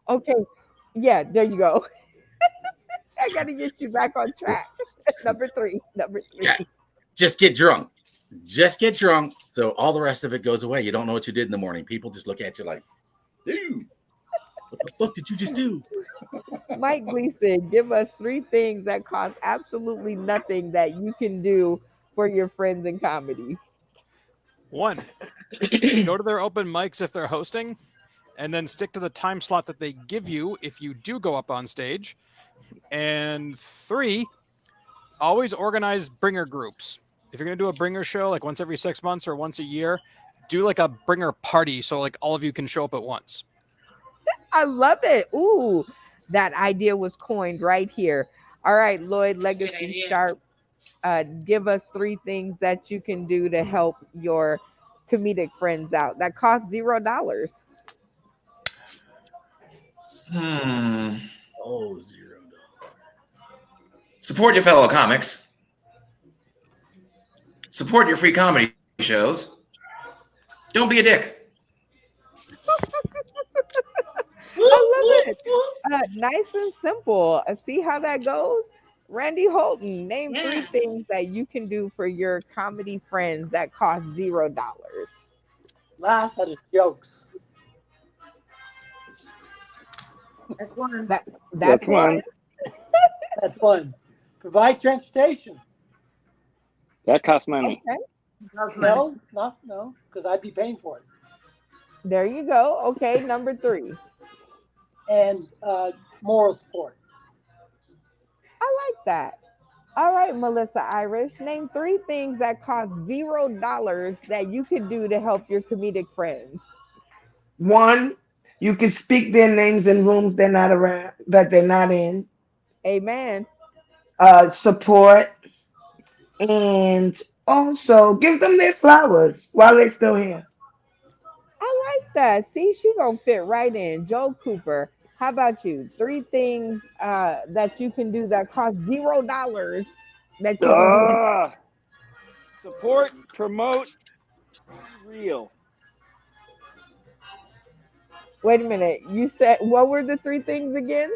Okay. Yeah, there you go. I got to get you back on track. Number three. Number yeah, three. just get drunk. Just get drunk, so all the rest of it goes away. You don't know what you did in the morning. People just look at you like, dude, what the fuck did you just do? Mike Gleason, give us three things that cost absolutely nothing that you can do for your friends in comedy. One, go to their open mics if they're hosting, and then stick to the time slot that they give you if you do go up on stage. And three, always organize bringer groups. If you're going to do a bringer show like once every 6 months or once a year, do like a bringer party so like all of you can show up at once. I love it. Ooh, that idea was coined right here. All right, Lloyd That's a good Legacy idea. Sharp, give us three things that you can do to help your comedic friends out that cost $0. Hmm. Oh, $0. Support your fellow comics. Support your free comedy shows. Don't be a dick. I love it. Nice and simple. See how that goes? Randy Holton, name three Yeah. things that you can do for your comedy friends that cost $0. Laugh at his jokes. that's one. That's That's one. one. That's one. Provide transportation. That costs money. Okay, No, because I'd be paying for it. there you go. Okay, number three. And moral support. I like that. All right, Melissa Irish, name three things that cost $0 that you could do to help your comedic friends. One, you can speak their names in rooms they're not around, that they're not in. Amen. Support, and also give them their flowers while they're still here. I like that. See, she gonna fit right in. Joe Cooper, how about you? Three things that you can do that cost $0 that you can do to help. Ah, support, promote, be real. Wait a minute. You said what were the three things again?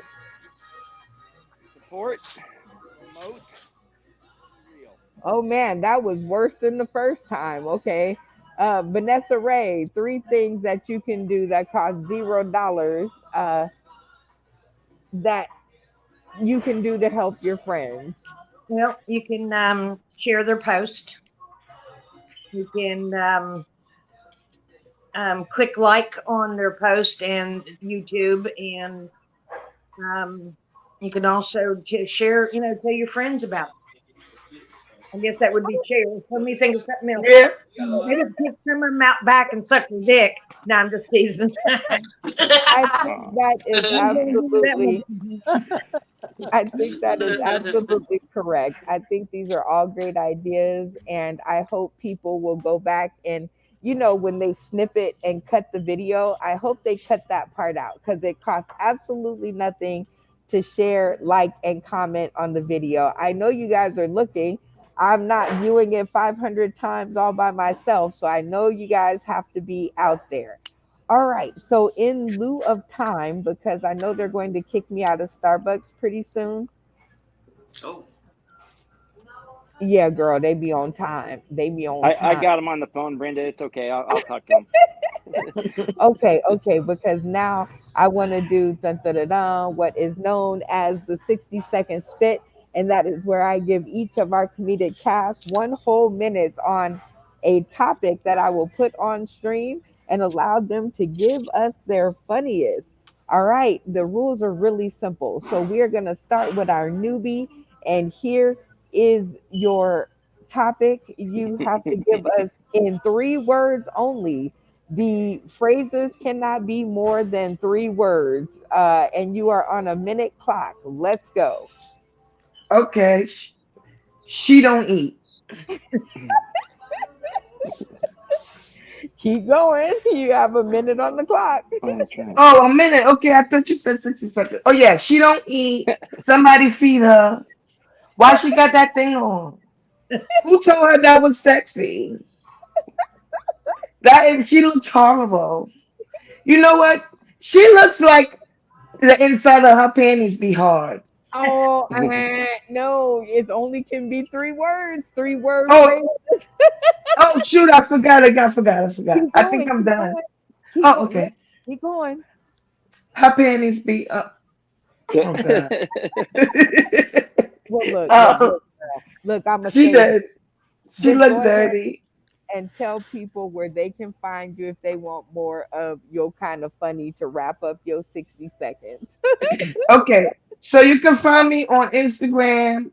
Support, promote, be real. Oh man, that was worse than the first time. Okay. Vanessa Ray, three things that you can do that cost $0 that you can do to help your friends. Well, you can share their post. You can click like on their post and YouTube, and you can also share. Tell your friends about it. I guess that would be share. Let me think of something else. Yeah. Maybe kick some of them out back and suck their dick. No, I'm just teasing. I think that is absolutely That I think that is absolutely correct. I think these are all great ideas, and I hope people will go back and you know, when they snip it and cut the video, I hope they cut that part out because it costs absolutely nothing to share, like, and comment on the video. I know you guys are looking. I'm not viewing it 500 times all by myself, so I know you guys have to be out there. All right, so in lieu of time, because I know they're going to kick me out of Starbucks pretty soon. Oh. Yeah, girl, they be on time. They be on I time. got him on the phone, Brenda. It's okay. I'll talk to him. Okay, because now I want to do dun, dun, dun, dun, what is known as the 60-second spit. And that is where I give each of our comedic cast 1 whole minute on a topic that I will put on stream and allow them to give us their funniest. All right, the rules are really simple. So we are going to start with our newbie. And here is your topic. You have to give us in 3 words only. The phrases cannot be more than 3 words, and you are on a minute clock. Let's go. Okay. She don't eat. Keep going. You have a minute on the clock. I'm trying. Oh, a minute. Okay, I thought you said 60 seconds. Oh yeah, she don't eat. Somebody feed her. Why she got that thing on? Who told her that was sexy? She looks horrible. You know what? She looks like the inside of her panties be hard. Oh, no, it only can be 3 words. 3 word Oh, phrases. oh shoot, I forgot. I forgot. Keep I think going. I'm Keep done. going. Keep Oh, going. okay. Keep going. Her panties be oh god. Well, look, look, Oh, look, girl. Look, I'm going to she say this. did. She Just go looked ahead dirty. and tell people where they can find you if they want more of your kind of funny to wrap up your 60 seconds. Okay. So you can find me on Instagram,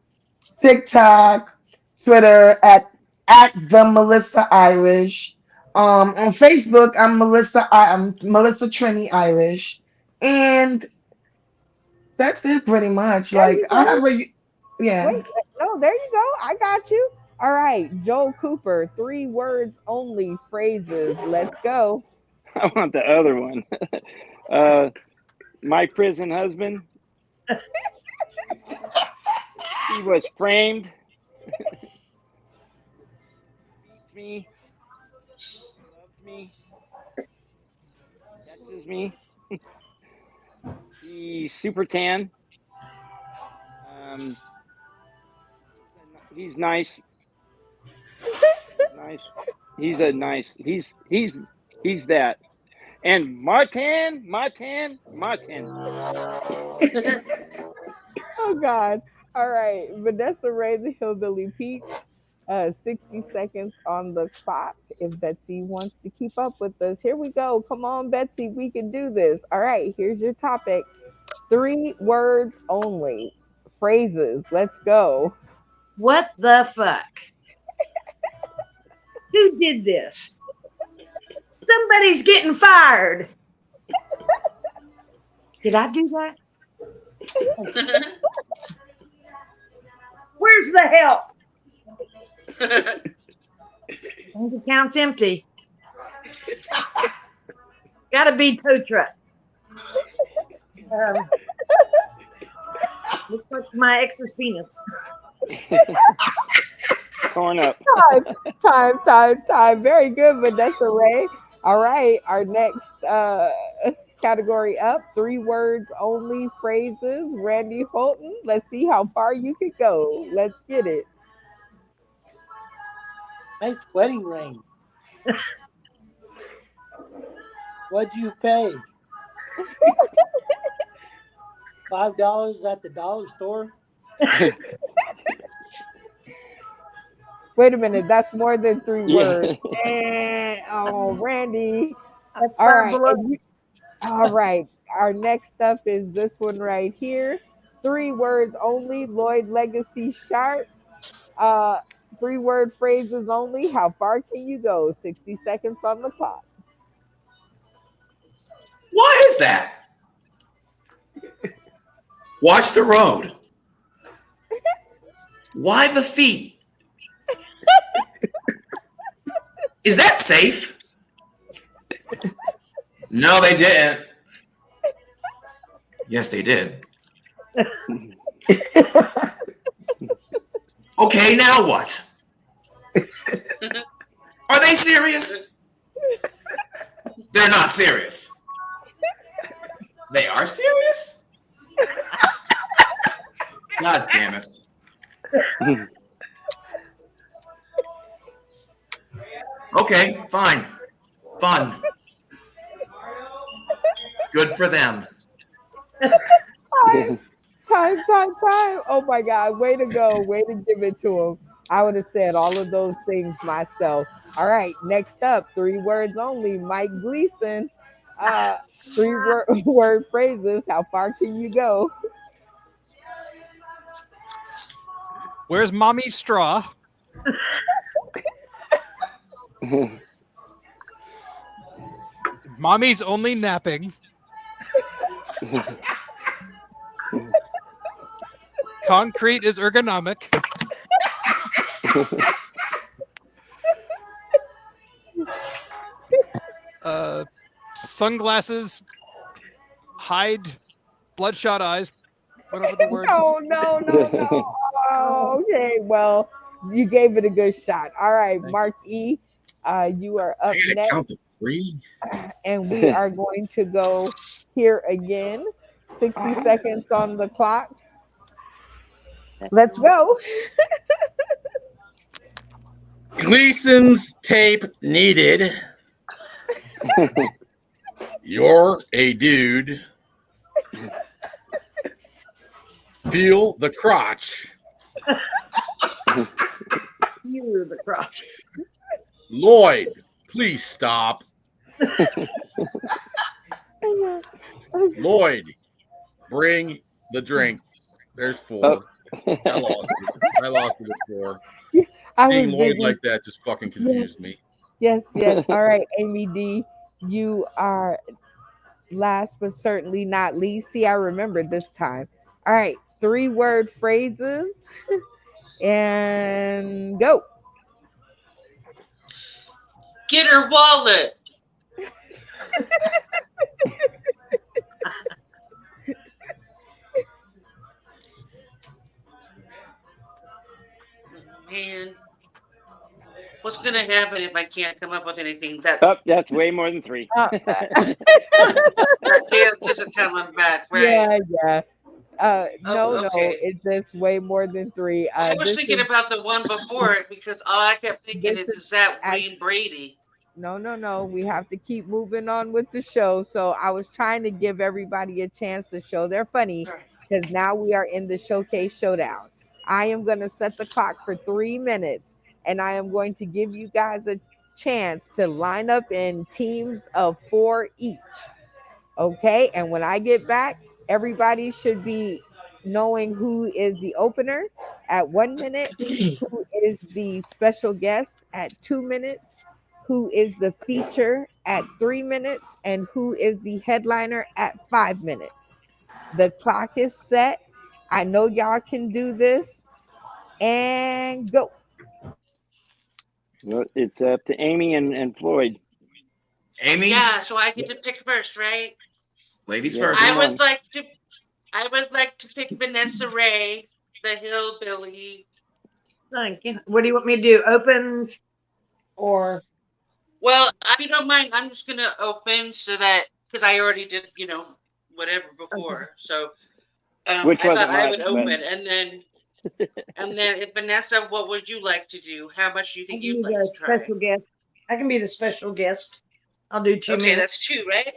TikTok, Twitter at the Melissa Irish. On Facebook, I'm Melissa Trini Irish, and that's it pretty much. There Like you I go. have a yeah. Wait, no, there you go. I got you. All right, Joel Cooper, 3 words only phrases. Let's go. I want the other one. My prison husband. He was framed. Beats me. Loves me. Catches me. He's super tan. Um, he's nice. Nice. He's a nice. He's that. And Martin. Oh God. All right, Vanessa Ray, the Hillbilly Pete. 60 seconds on the clock. If Betsy wants to keep up with us, here we go. Come on, Betsy, we can do this. All right, here's your topic. 3 words only. Phrases. Let's go. What the fuck? Who did this? Somebody's getting fired. Did I do that? Where's the help? Bank account's empty. Gotta be tow truck. Looks like my ex's penis. Torn up. Time. Very good, Vanessa Ray. All right, our next category up. 3 words only phrases. Randy Holton. Let's see how far you could go. Let's get it. Nice wedding ring. What'd you pay? $5 at the dollar store. Wait a minute, that's more than 3 words. Yeah. Oh, Randy. That's All right. below. All right. Our next up is this one right here. 3 words only. Lloyd Legacy Sharp. 3 word phrases only. How far can you go? 60 seconds on the clock. Why is that? Watch the road. Why the feet? Is that safe? No, they didn't. Yes, they did. Okay, now what? Are they serious? They're not serious. They are serious? God damn it. Okay, fine. Fun. Good for them. Time. Oh my God. Way to go. Way to give it to him. I would have said all of those things myself. All right. Next up, 3 words only. Mike Gleason. Uh, word phrases. How far can you go? Where's mommy's straw? Mommy's only napping. Concrete is ergonomic. Sunglasses hide bloodshot eyes. Whatever the words. No. Oh, okay. Well, you gave it a good shot. All right, Mark E. You are up I gotta next. count to 3. And we are going to go here again. 60 seconds on the clock. Let's go. Gleason's tape needed. You're a dude. Feel the crotch. You're the crotch. Lloyd, please stop. Lloyd, bring the drink. There's 4. Oh. I lost it at 4. I Seeing was Lloyd busy. like that just fucking confused me. Yes. All right, Amy D. You are last but certainly not least. See, I remembered this time. All right, 3-word phrases and go. Get her wallet. Man, what's gonna happen if I can't come up with anything? That That's way more than 3. that dance isn't coming back, right? Yeah. No, Okay. it's way more than 3. I was This thinking is about the one before it because all I kept thinking this is that act- Wayne Brady? no. We have to keep moving on with the show. So I was trying to give everybody a chance to show their funny Sorry. because now we are in the showcase showdown. I am going to set the clock for 3 minutes and I am going to give you guys a chance to line up in teams of 4 each. Okay. And when I get back, everybody should be knowing who is the opener at 1 minute, who is the special guest at 2 minutes, who is the feature at 3 minutes, and who is the headliner at 5 minutes. The clock is set. I know y'all can do this. And go. Well, it's up to Amy and Floyd. Amy, Yeah, so I get to pick first, right? ladies Yeah, first. I come on. would like to pick Vanessa Ray, the hillbilly. Thank you. What do you want me to do? Open or Well, if you don't mind, I'm just gonna open so that because I already did, whatever before. So Which I thought wasn't I much, would but open, and then if Vanessa, what would you like to do? How much do you I think can be you'd like the to try? special guest. I can be the special guest. I'll do 2 Okay, minutes. that's 2, right?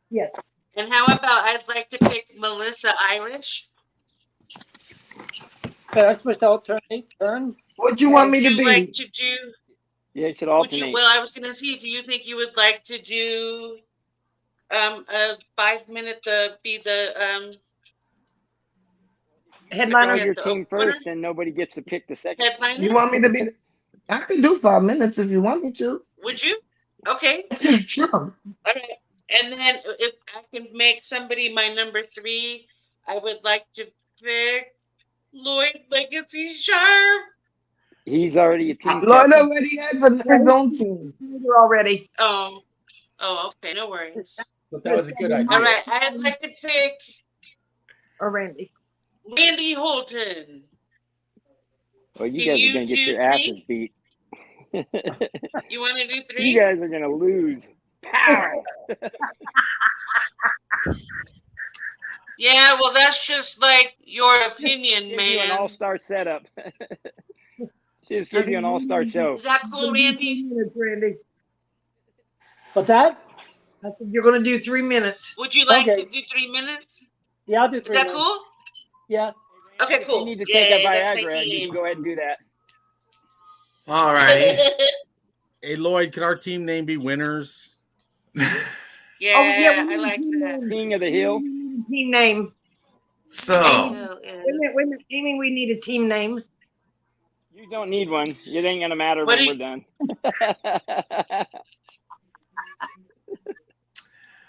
Yes. And how about I'd like to pick Melissa Irish? Okay, I'm supposed to alternate turns. What you want Would me to you like be? to do? yeah, it should Would you? alternate. Well, I was gonna see. Do you think you would like to do a 5 minute be the Headliner. Tell your the team opener first, and nobody gets to pick the second. headliner? You want me to be? I can do 5 minutes if you want me to. Would you? Okay. Sure. All right. And then if I can make somebody my number 3, I would like to pick Lloyd Legacy Sharp. He's already a team Lloyd captain. already has his own team. You're already. Oh, Oh, okay, no worries. But that was a good idea. All right, I'd like to pick Or Randy. Randy Holton. Well, you Can guys are you gonna get do your 3? asses beat. You want to do 3? You guys are gonna lose. Pow! Yeah, well, that's just like your opinion, Give you an man. all-star setup. Just give you an all-star show. Is that cool, Randy? 3 minutes, Randy. What's that? I said you're going to do 3 minutes. Would you like Okay. to do 3 minutes? Yeah, I'll do Is 3 that minutes. cool? Yeah. Okay, If cool. you need to take a Yay, that's my Viagra, you team. can go ahead and do that. All righty. Hey, Lloyd, can our team name be winners? Yeah, we I need like a team that. name. King of the Hill. We need a team name. So, Hell yeah. Wait a minute. Amy, we need a team name. You don't need one. It ain't gonna matter What when do we're done.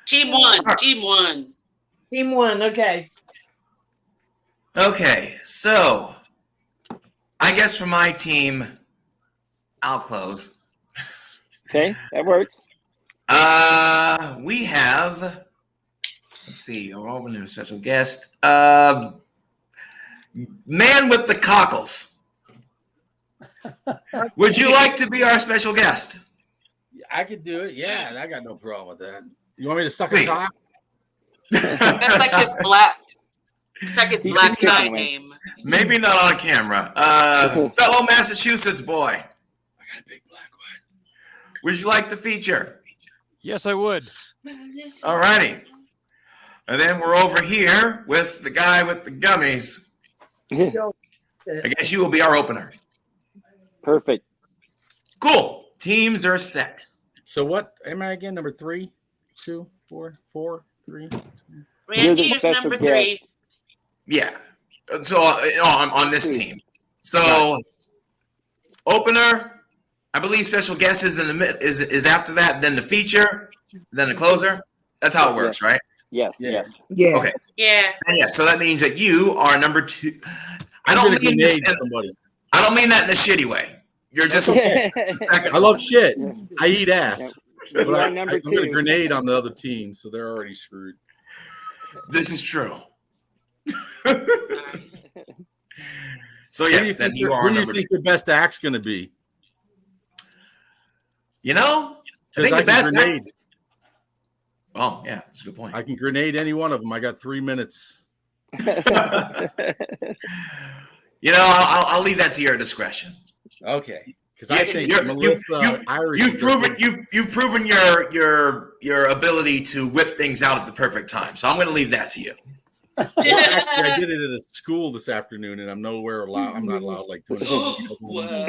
Team 1. Team 1. Team 1, okay. okay, so I guess for my team, I'll close. Okay, that works. We have, let's see, we're over to a special guest. Man with the cockles. Would you like to be our special guest? I could do it. Yeah, I got no problem with that. You want me to suck a Sweet. cock? That's like his black. It's like his He's black chicken guy wing. name. Maybe not on camera. Fellow Massachusetts boy. I got a big black one. Would you like to feature? Yes, I would. All righty. And then we're over here with the guy with the gummies. I guess you will be our opener. Perfect. Cool. Teams are set. So what am I again? Number 3, 2, 4, 4, 3. Randy the is special number guest. 3. Yeah. So on this team. So opener, I believe special guest is in the mid is after that, then the feature, then the closer. That's how it works, right? Yes, Yeah. yes. Yeah. Okay. Yeah. And yeah, so that means that you are number 2. I'm don't gonna mean grenade this- somebody. I don't mean that in a shitty way. You're just okay. I love shit. I eat ass. You But are number I'm going to 2. grenade on the other team, so they're already screwed. This is true. So Who do yes, then think you are who do you number 2. think the best act's going to be? You know, I Because think I the can best. grenade. Oh yeah, that's a good point. I can grenade any one of them. I got 3 minutes. You know, I'll leave that to your discretion. Okay. Because I think Irish. You've proven your ability to whip things out at the perfect time. So I'm going to leave that to you. Well, actually, I did it at a school this afternoon, and I'm nowhere allowed. I'm not allowed like doing it. Wow.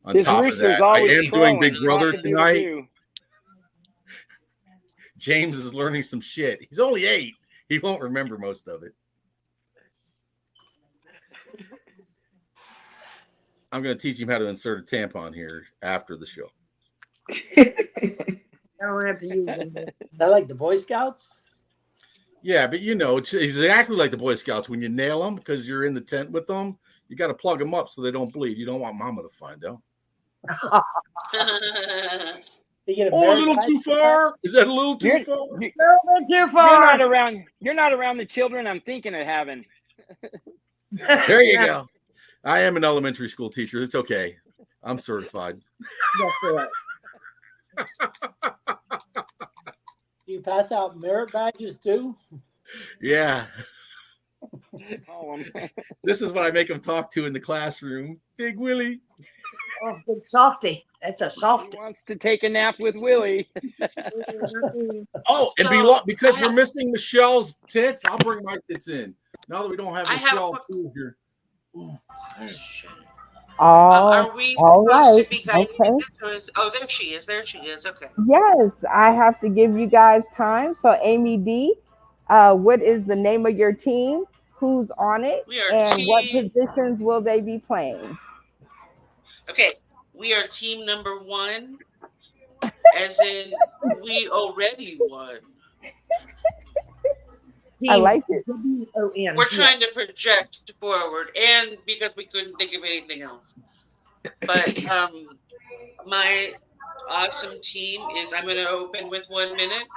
On His top of rooster's that, I always am doing crowing. Big Brother What to do, tonight. do. James is learning some shit. He's only 8. He won't remember most of it. I'm going to teach him how to insert a tampon here after the show. I don't have to use them. That like the Boy Scouts? Yeah, but you know, it's exactly like the Boy Scouts. When you nail them because you're in the tent with them, you got to plug them up so they don't bleed. You don't want Mama to find out. You get a Oh, a merit little badge too for that? far? Is that a little too You're- far? you- No, too You're far. not around. You're not around the children I'm thinking of having. There you go. I am an elementary school teacher. It's okay. I'm certified. That's right. Do you pass out merit badges too? Yeah. Call 'em. This is what I make them talk to in the classroom. Big Willie. Oh, big softy. That's a He softy. wants to take a nap with Willie. Oh, and So, because I we're have- missing Michelle's tits, I'll bring my tits in. Now that we don't have I have- Michelle Poole here. Are we all supposed right. to be guiding Okay. this, or is- oh, there she is. There she is. Okay. Yes, I have to give you guys time. So, Amy D, what is the name of your team? Who's on it? We are And what team. positions will they be playing? Okay. We are team number 1, as in we already won. I like it. W-O-N. We're trying Yes. to project forward, and because we couldn't think of anything else. But my awesome team is I'm going to open with 1 minute.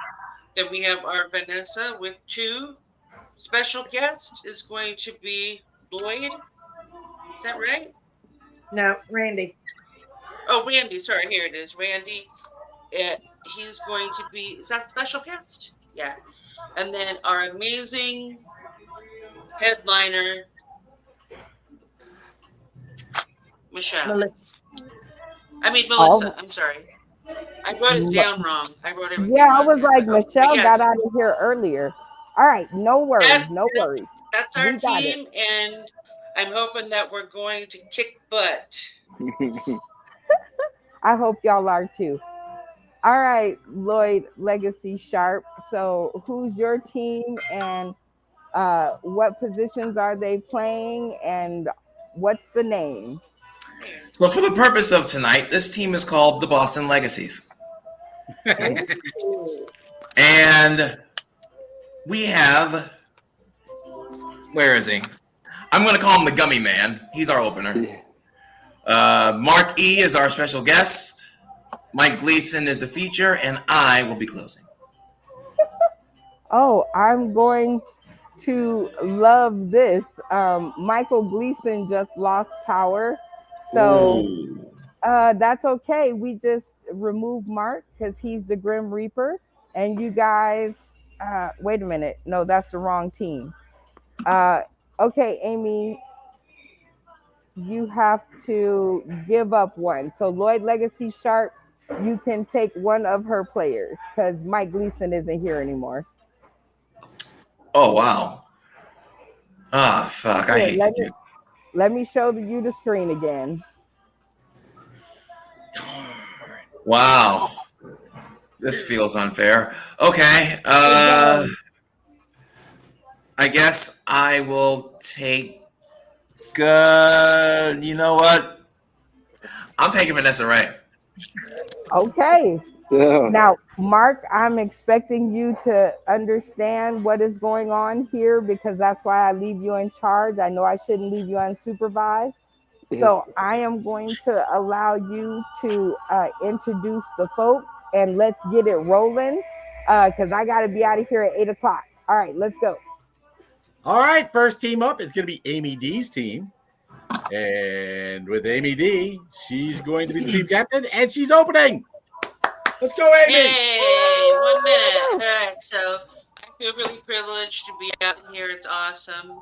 Then we have our Vanessa with 2. Special guest is going to be Lloyd. Is that right? No, Randy. Oh, Randy. Sorry, here it is. Randy. He's going to be. Is that special guest? Yeah. And then our amazing headliner, Michelle. Melissa. All Melissa. I'm sorry. I wrote it down wrong. I wrote everything yeah, I wrong was here. like, But Michelle yes, got out of here earlier. All right, no worries, that, no worries. that's our We got it. team, and I'm hoping that we're going to kick butt. I hope y'all are too. All right, Lloyd Legacy Sharp. So, who's your team, and what positions are they playing, and what's the name? So for the purpose of tonight, this team is called the Boston Legacies. And we have, where is he? I'm going to call him the Gummy Man. He's our opener. Mark E is our special guest. Mike Gleason is the feature, and I will be closing. Oh, I'm going to love this. Michael Gleason just lost power. So that's okay. We just remove Mark because he's the Grim Reaper. And you guys, wait a minute. No, that's the wrong team. Okay, Amy, you have to give up one. So Lloyd Legacy Sharp, you can take one of her players because Mike Gleason isn't here anymore. Oh, wow. Ah, fuck. I hate to do. Let me show you the screen again. Wow. This feels unfair. Okay. I guess I will take. You know what? I'm taking Vanessa Ray. Okay. Now, Mark, I'm expecting you to understand what is going on here because that's why I leave you in charge. I know I shouldn't leave you unsupervised. So I am going to allow you to introduce the folks and let's get it rolling because I got to be out of here at 8 o'clock. All right, let's go. All right, first team up is going to be Amy D's team. And with Amy D, she's going to be the team captain, and she's opening. Let's go, Amy. Hey, 1 minute. All right, so I feel really privileged to be out here. It's awesome.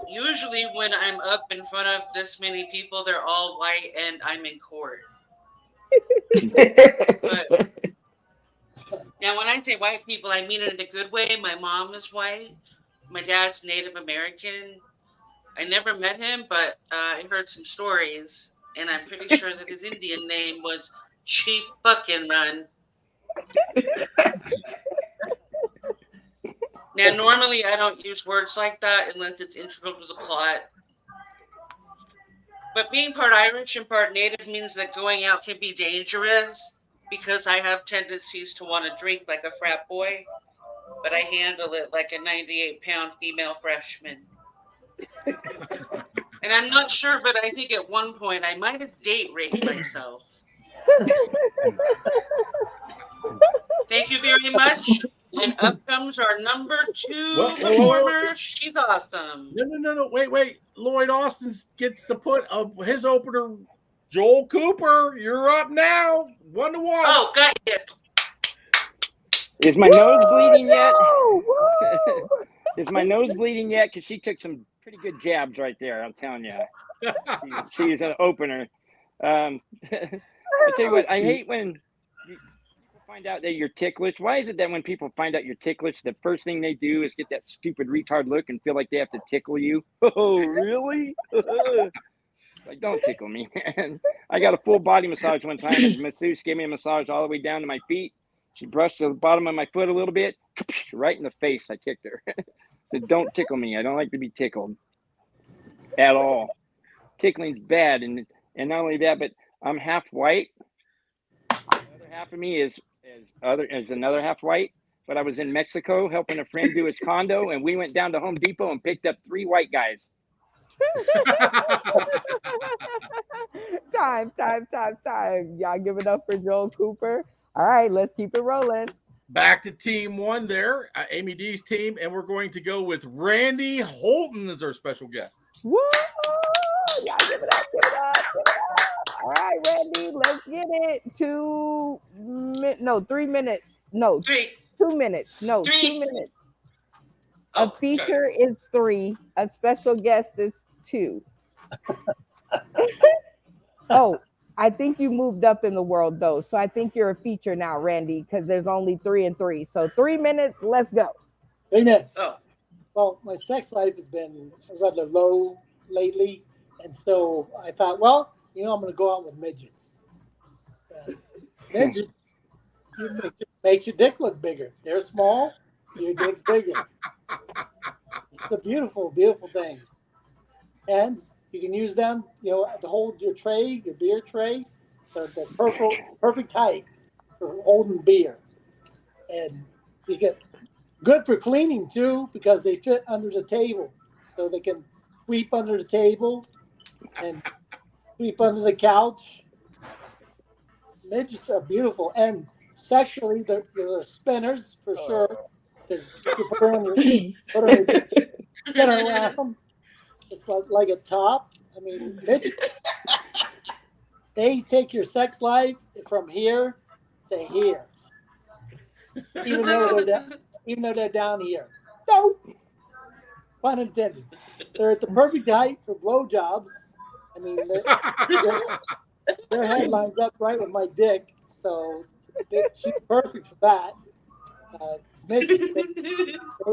Usually when I'm up in front of this many people, they're all white and I'm in court. But now when I say white people, I mean it in a good way. My mom is white. My dad's Native American. I never met him, but I heard some stories, and I'm pretty sure that his Indian name was Chief Fucking Run. Now, normally I don't use words like that unless it's integral to the plot. But being part Irish and part Native means that going out can be dangerous because I have tendencies to want to drink like a frat boy, but I handle it like a 98-pound female freshman. And I'm not sure, but I think at one point I might have date raped myself. Thank you very much. And up comes our number 2 performer. She's awesome. No. Wait. Lloyd Austin gets to put his opener, Joel Cooper. You're up now. 1-1. Oh, got you. Is my nose bleeding yet? Is my nose bleeding yet? Because she took some pretty good jabs right there. I'm telling you. She's an opener. I tell you what, I hate when people find out that you're ticklish. Why is it that when people find out you're ticklish, the first thing they do is get that stupid retard look and feel like they have to tickle you? Oh, really? Like, don't tickle me, man. I got a full body massage one time, and the masseuse gave me a massage all the way down to my feet. She brushed the bottom of my foot a little bit, right in the face. I kicked her. Said, don't tickle me. I don't like to be tickled at all. Tickling's bad, and not only that, but I'm half white. The other half of me is another half white. But I was in Mexico helping a friend do his condo, and we went down to Home Depot and picked up 3 white guys. Time. Y'all give it up for Joel Cooper. All right, let's keep it rolling. Back to team one there, Amy D's team, and we're going to go with Randy Holton as our special guest. Woo! Y'all give it up, give it up, give it up. All right, Randy, let's get it. 3 minutes. No, 2 minutes. No, 2 minutes. A feature is 3. A special guest is 2. Oh, I think you moved up in the world though, so I think you're a feature now, Randy, because there's only 3 and 3. So 3 minutes. Let's go. 3 minutes. Oh. Well, my sex life has been rather low lately, and so I thought, well, I'm going to go out with midgets. Midgets makes your dick look bigger. They're small, your dick's bigger. It's a beautiful, beautiful thing. And you can use them, to hold your tray, your beer tray. They're perfect height for holding beer. And you get good for cleaning too, because they fit under the table. So they can sweep under the table and sweep under the couch. Midgets are beautiful. And sexually, they're spinners for sure. Because you put her on your spin around. It's like a top. I mean, midgets, they take your sex life from here to here. Even though they're down here. No! Pun intended. They're at the perfect height for blowjobs. I mean, their head lines up right with my dick, so she's perfect for that. Midgets, they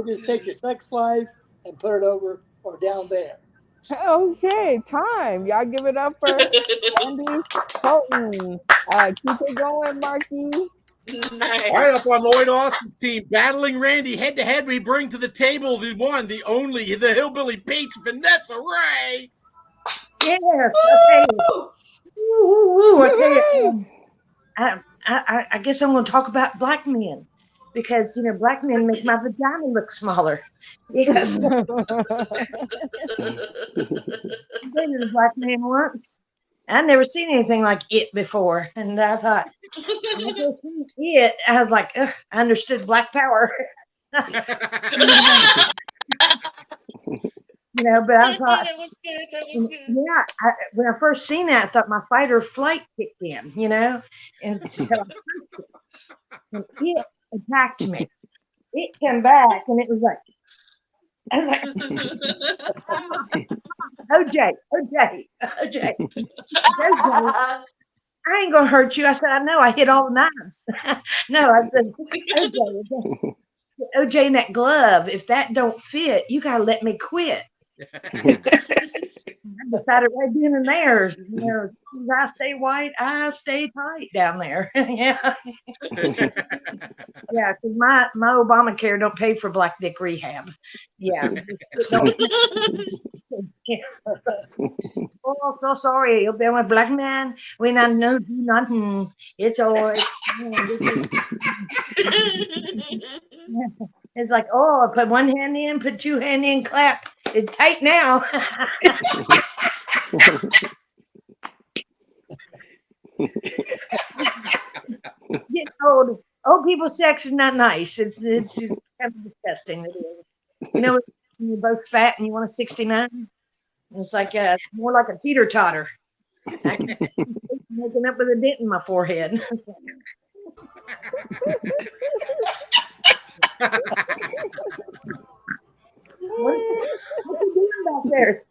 just take your sex life and put it over or down there. Okay, time. Y'all give it up for Andy Colton. Keep it going, Marky. Nice. All right, up on Lloyd Austin's team, battling Randy head to head, we bring to the table the one, the only, the hillbilly peach, Vanessa Ray. Yes, I tell you. I tell you, I guess I'm going to talk about black men because black men make my vagina look smaller. Yes. I dated a black man once. I'd never seen anything like it before, and I thought, when I first seen it, I was like, ugh, I understood black power. But I thought, when I first seen that, I thought my fight or flight kicked in, and so and it attacked me. It came back, and it was like, I was like, OJ, I ain't gonna hurt you. I said, I know, I hit all the knives. No, I said, OJ, in that glove, if that don't fit, you gotta let me quit. I decided right then and there, I stay white, I stay tight down there. Yeah. Yeah, because my Obamacare don't pay for black dick rehab. Yeah. Oh, so sorry. You'll be my black man when I know do nothing. It's all it's like, oh, I put one hand in, put 2 hands in, clap. It's tight now. Getting old. Old people sex is not nice. It's kind of disgusting. It is. When you're both fat and you want a 69, it's like it's more like a teeter totter. I can making up with a dent in my forehead. What's you doing back there?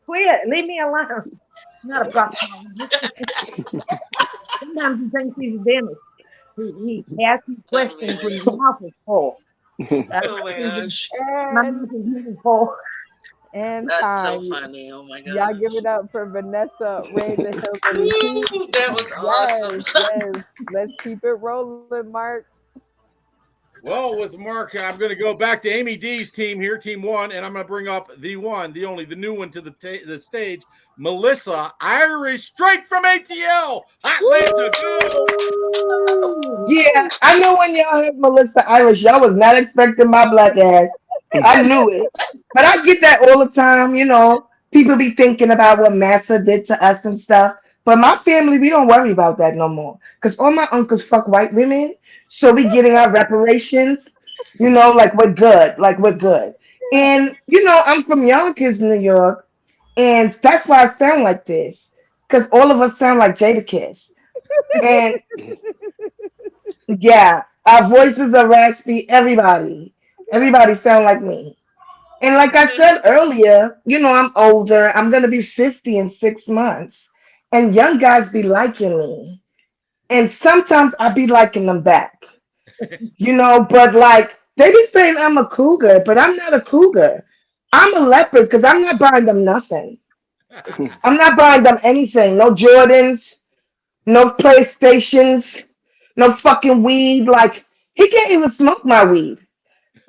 Quit. Leave me alone. I'm not a problem. Sometimes he thinks he's a dentist. He asks you questions when his mouth is full. Oh my gosh. My mouth is really full. And That's time. so funny. Oh my gosh. Y'all give it up for Vanessa Ray, the hillbilly peach. Woo, that was awesome. Yes. Let's keep it rolling, Mark. Well, with Mark, I'm going to go back to Amy D's team here, team one, and I'm going to bring up the one, the only, the new one to the stage, Melissa Irish, straight from ATL. Atlanta, go! Yeah, I know when y'all heard Melissa Irish, y'all was not expecting my black ass. I knew it. But I get that all the time, People be thinking about what massa did to us and stuff. But my family, we don't worry about that no more. Because all my uncles fuck white women. So we getting our reparations. Like we're good. Like we're good. And, I'm from Yonkers, New York. And that's why I sound like this. Because all of us sound like Jadakiss. And yeah, our voices are raspy. Everybody sound like me. And like I said earlier, I'm older. I'm gonna be 50 in 6 months. And young guys be liking me. And sometimes I be liking them back. But like they be saying I'm a cougar, but I'm not a cougar. I'm a leopard because I'm not buying them nothing. I'm not buying them anything. No Jordans, no PlayStations, no fucking weed. Like he can't even smoke my weed.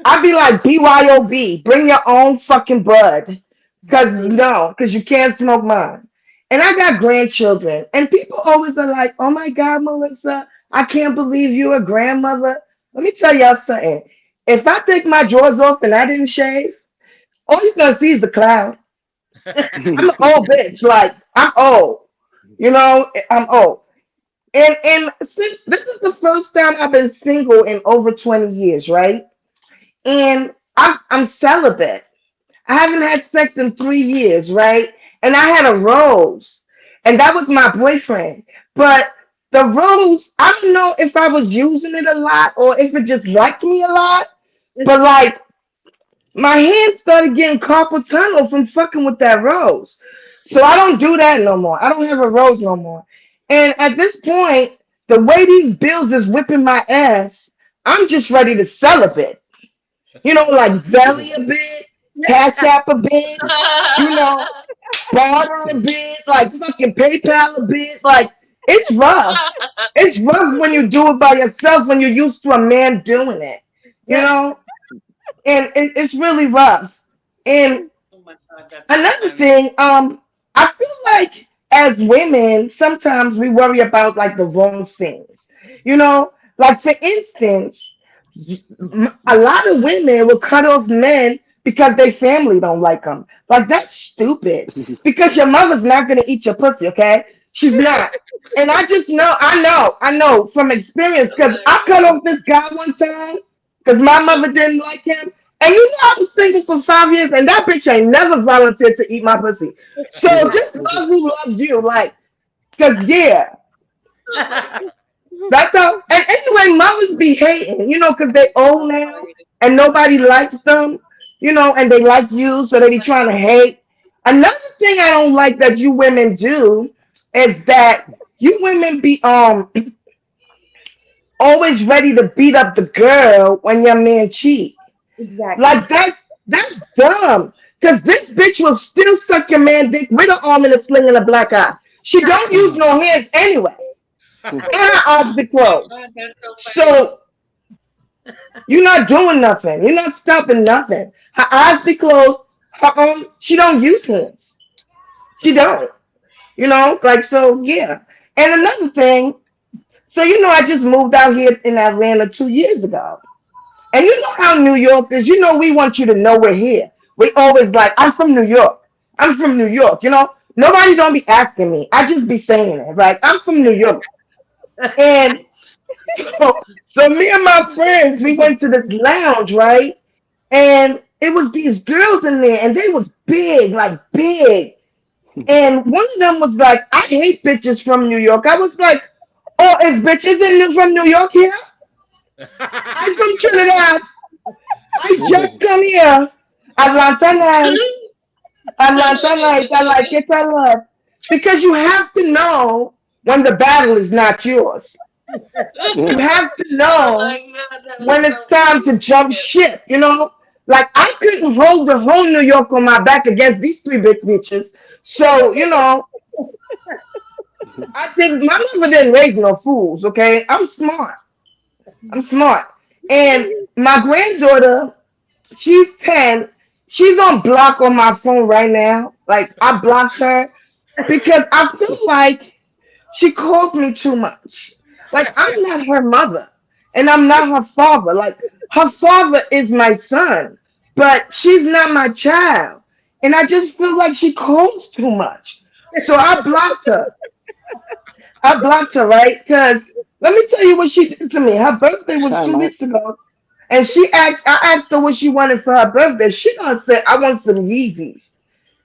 I'd be like, BYOB, bring your own fucking bud. Cause no, cause you can't smoke mine. And I got grandchildren. And people always are like, oh my God, Melissa, I can't believe you're a grandmother. Let me tell y'all something. If I take my drawers off and I didn't shave, all you're gonna see is the cloud. I'm an old bitch. Like, I'm old. I'm old. And since this is the first time I've been single in over 20 years, right? And I'm celibate. I haven't had sex in 3 years, right? And I had a rose, and that was my boyfriend. But the rose, I don't know if I was using it a lot or if it just liked me a lot. But like my hands started getting carpal tunnel from fucking with that rose. So I don't do that no more. I don't have a rose no more. And at this point, the way these bills is whipping my ass, I'm just ready to celebrate. Like Zelly a bit, Cash App a bit, you know, barter a bit, like fucking PayPal a bit. Like it's rough. It's rough when you do it by yourself when you're used to a man doing it, you know, and it's really rough. And Oh my God, that's so another funny. thing, I feel like as women, sometimes we worry about like the wrong things. Like for instance, a lot of women will cut off men because their family don't like them. Like that's stupid. Because your mother's not gonna eat your pussy, okay? She's not. And I just know, I know from experience because I cut off this guy one time because my mother didn't like him. And I was single for 5 years, and that bitch ain't never volunteered to eat my pussy. So just love who loves you, like, cause yeah, that's how. And anyway, mothers be hating, cause they old now, and nobody likes them, and they like you, so they be trying to hate. Another thing I don't like that you women do is that you women be always ready to beat up the girl when your man cheat. Exactly. Like that's dumb. Cause this bitch will still suck your man dick with her arm in a sling and a black eye. She don't use no hands anyway. And her eyes be Oh my closed. God, that's so funny. So you're not doing nothing. You're not stopping nothing. Her eyes be closed. She don't use hands. She don't. Like so yeah. And another thing, so I just moved out here in Atlanta 2 years ago. And you know how New Yorkers, we want you to know we're here. We always like, I'm from New York. I'm from New York. Nobody don't be asking me. I just be saying it, right? I'm from New York. And so me and my friends, we went to this lounge, right? And it was these girls in there, and they was big, like big. And one of them was like, I hate bitches from New York. I was like, oh, is bitches from New York here? I'm from Trinidad. I just come here. Atlanta nights. Atlanta nights. I like it a lot. Because you have to know when the battle is not yours. You have to Oh know my God, that was when it's so time to funny. jump ship. Like I couldn't hold the whole New York on my back against these three big bitches. So, I think my mother didn't raise no fools, okay? I'm smart. I'm smart. And my granddaughter, she's 10. She's on block on my phone right now. Like I blocked her because I feel like she calls me too much. Like I'm not her mother and I'm not her father. Like her father is my son, but she's not my child. and I just feel like she calls too much. So I blocked her. I blocked her, right? Because let me tell you what she did to me. Her birthday was Time two out. weeks ago, and I asked her what she wanted for her birthday. She gonna say, I want some Yeezys.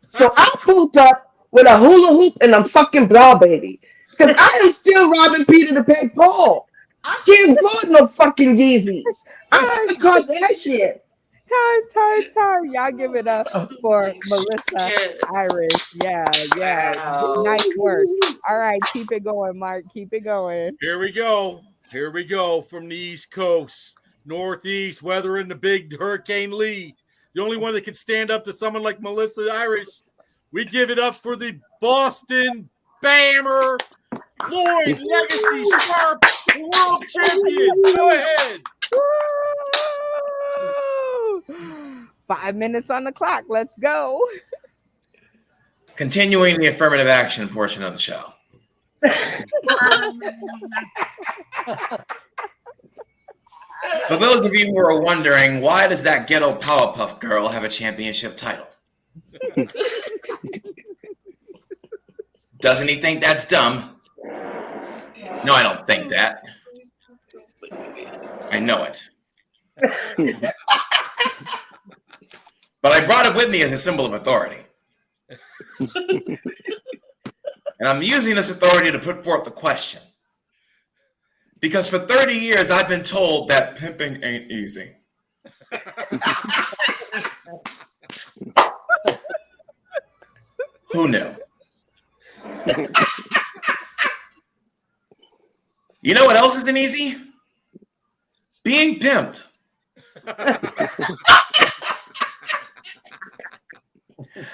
So I pulled up with a hula hoop and a fucking bra baby. Because I am still robbing Peter to pay Paul. I can't afford no fucking Yeezys. I'm Time, not a Kardashian. time. Y'all give it up for Melissa Shit. Irish. Yeah. Wow. Nice work. All right, keep it going, Mark. Keep it going. Here we go. Here we go from the East Coast, Northeast, weathering the big Hurricane Lee. The only one that can stand up to someone like Melissa Irish. We give it up for the Boston Bammer, Lloyd Legacy Sharp, the world champion. Go ahead. Woo! 5 minutes on the clock. Let's go. Continuing the affirmative action portion of the show. For those of you who are wondering, why does that ghetto Powerpuff Girl have a championship title? Doesn't he think that's dumb? No, I don't think that. I know it. But I brought it with me as a symbol of authority. And I'm using this authority to put forth the question. Because for 30 years, I've been told that pimping ain't easy. Who knew? You know what else isn't easy? Being pimped.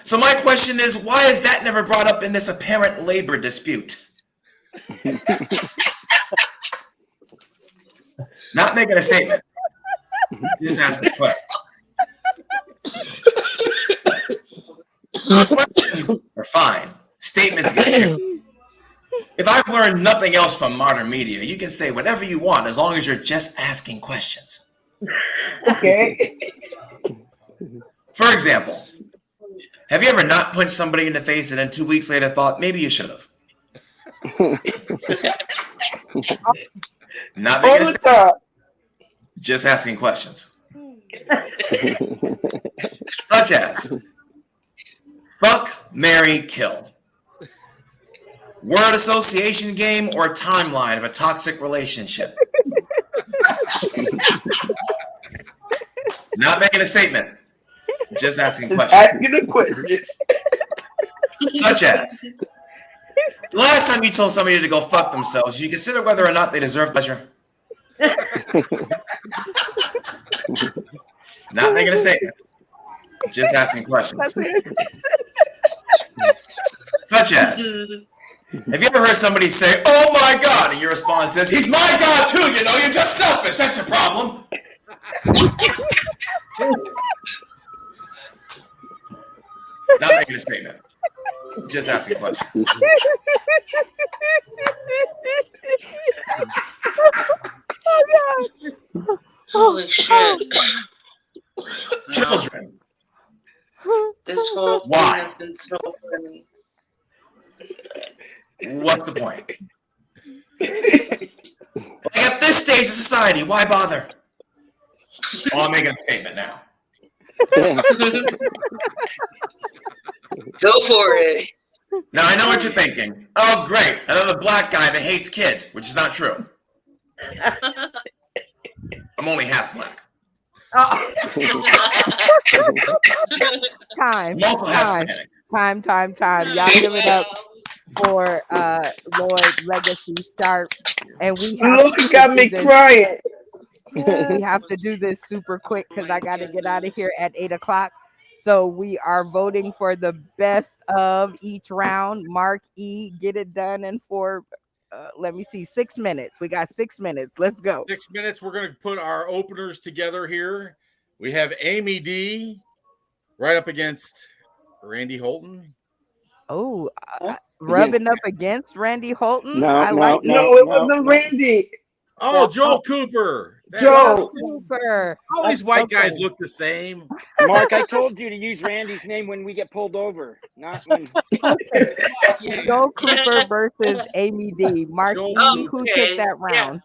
So my question is, why is that never brought up in this apparent labor dispute? Not making a statement. Just asking a question. Questions are fine. Statements get tricky. If I've learned nothing else from modern media, you can say whatever you want as long as you're just asking questions. Okay. For example, have you ever not punched somebody in the face and then 2 weeks later thought maybe you should have? Not making a All the statement, time. just asking questions. Such as, fuck, marry, kill. Word association game or timeline of a toxic relationship. Not making a statement, just asking Just questions. asking the questions. Such as, the last time you told somebody to go fuck themselves, you consider whether or not they deserve pleasure. Not making a statement, just asking questions. Such as, have you ever heard somebody say, "Oh my God," and your response is, "He's my God too, you know, you're just selfish, that's your problem." Not making a statement, just asking questions. Holy shit. Children, This whole thing Why? has been so funny. what's the point? Like at this stage of society, why bother? Well, I'm making a statement now. Go for it. Now, I know what you're thinking. Oh, great, another black guy that hates kids, which is not true. I'm only half black. Time. I'm also half Time. Hispanic. Time. Y'all give it up for Lloyd Legacy Sharp. And we have Look, to it got do me this. crying. We have to do this super quick because I got to get out of here at 8 o'clock. So we are voting for the best of each round. Mark E, get it done in let me see, 6 minutes. We got 6 minutes. Let's go. 6 minutes. We're going to put our openers together here. We have Amy D right up against Randy Holton. Oh, rubbing up against Randy Holton. No, I like no, that. No, it wasn't Randy. Oh, Joel Cooper. That, Joe Joe, Cooper. all these white guys Okay. look the same. Mark, I told you to use Randy's name when we get pulled over, not when. Joe Cooper versus Amy D. Mark Joe E. Who took Okay. that Yeah. round?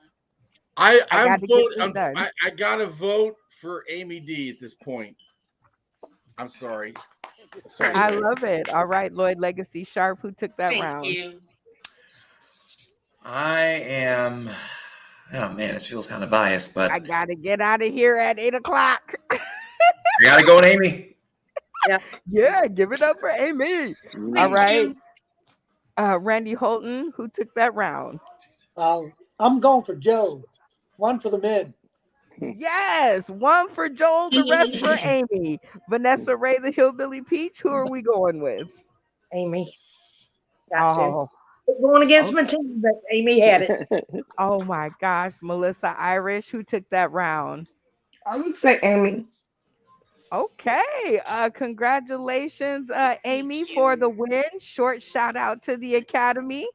I I'm got to get vote. this done. I gotta vote for Amy D at this point. I'm sorry. Sorry, I guys. love it. All right, Lloyd Legacy Sharp. Who took that Thank round? you. I am. Oh man, this feels kind of biased, but I got to get out of here at 8 o'clock. I gotta go with Amy. Yeah, give it up for Amy. All Thank right. you. Randy Holton. Who took that round? I'm going for Joe. One for the men. Yes, one for Joel, the rest for Amy. Vanessa Ray, the Hillbilly Peach. Who are we going with? Amy. Got to. Oh, Going against my okay. team, but Amy had it. Oh my gosh, Melissa Irish. Who took that round? I would say Amy. Okay. Congratulations, Amy, Thank for the you. win. Short shout out to the Academy.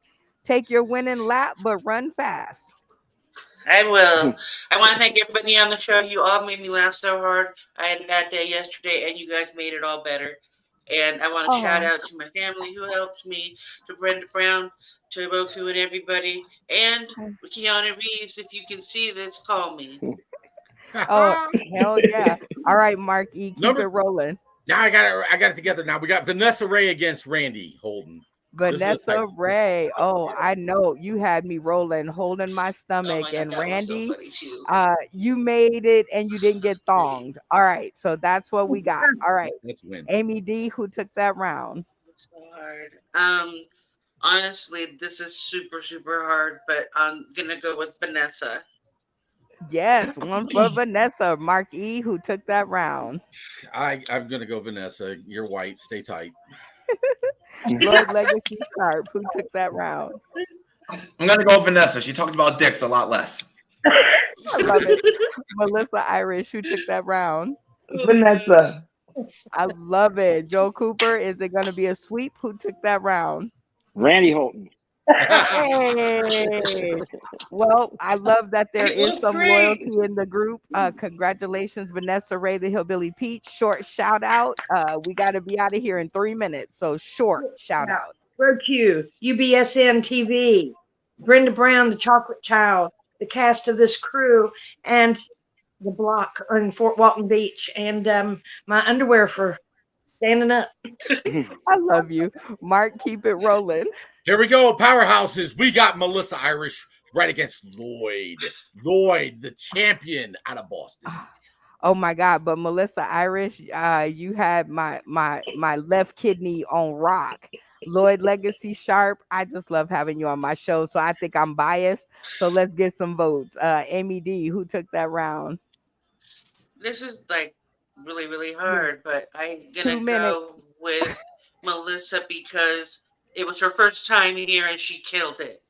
Take your winning lap, but run fast. I will. I want to thank everybody on the show. You all made me laugh so hard. I had a bad day yesterday, and you guys made it all better. And I want to shout Oh, out to my family who helps me, to Brenda Brown, to Roku and everybody, and Keanu Reeves. If you can see this, call me. oh, hell yeah. All right, Mark E. Keep Number it rolling. now I got it together. Now we got Vanessa Ray against Randy Holden. This is a Vanessa tight. Ray. Oh, I know you had me rolling, holding my Oh stomach. my god, And that was so Randy, funny too. you made it and you didn't get thonged. All right, so that's what we got. All right, Let's win. Amy D. Who took that round? So hard. Honestly, this is super super hard, but I'm gonna go with Vanessa. Yes, one for Vanessa. Mark E. Who took that round? I'm gonna go Vanessa. You're white. Stay tight. Lloyd Legacy Sharp. Who took that round? I'm gonna go with Vanessa. She talked about dicks a lot less. I love it. Melissa Irish. Who took that round? Oh gosh. Vanessa. I love it. Joe Cooper. Is it going to be a sweep? Who took that round? Randy Holton. Hey, well, I love that there It is was some great. loyalty in the group. Congratulations, Vanessa Ray, the Hillbilly Peach. Short shout out. We got to be out of here in 3 minutes, so short shout Yeah. out. Roku, UBSN TV, Brenda Brown, the Chocolate Child, the cast of this crew, and the block in Fort Walton Beach, and my underwear for standing up. I love you, Mark. Keep it rolling. Here we go, powerhouses. We got Melissa Irish right against Lloyd. Lloyd, the champion out of Boston. Oh my God! But Melissa Irish, you had my left kidney on rock. Lloyd Legacy Sharp, I just love having you on my show, so I think I'm biased. So let's get some votes. Amy D, who took that round? This is like really really Yeah, hard, but I'm gonna 2 minutes. go with Melissa because it was her first time here and she killed it.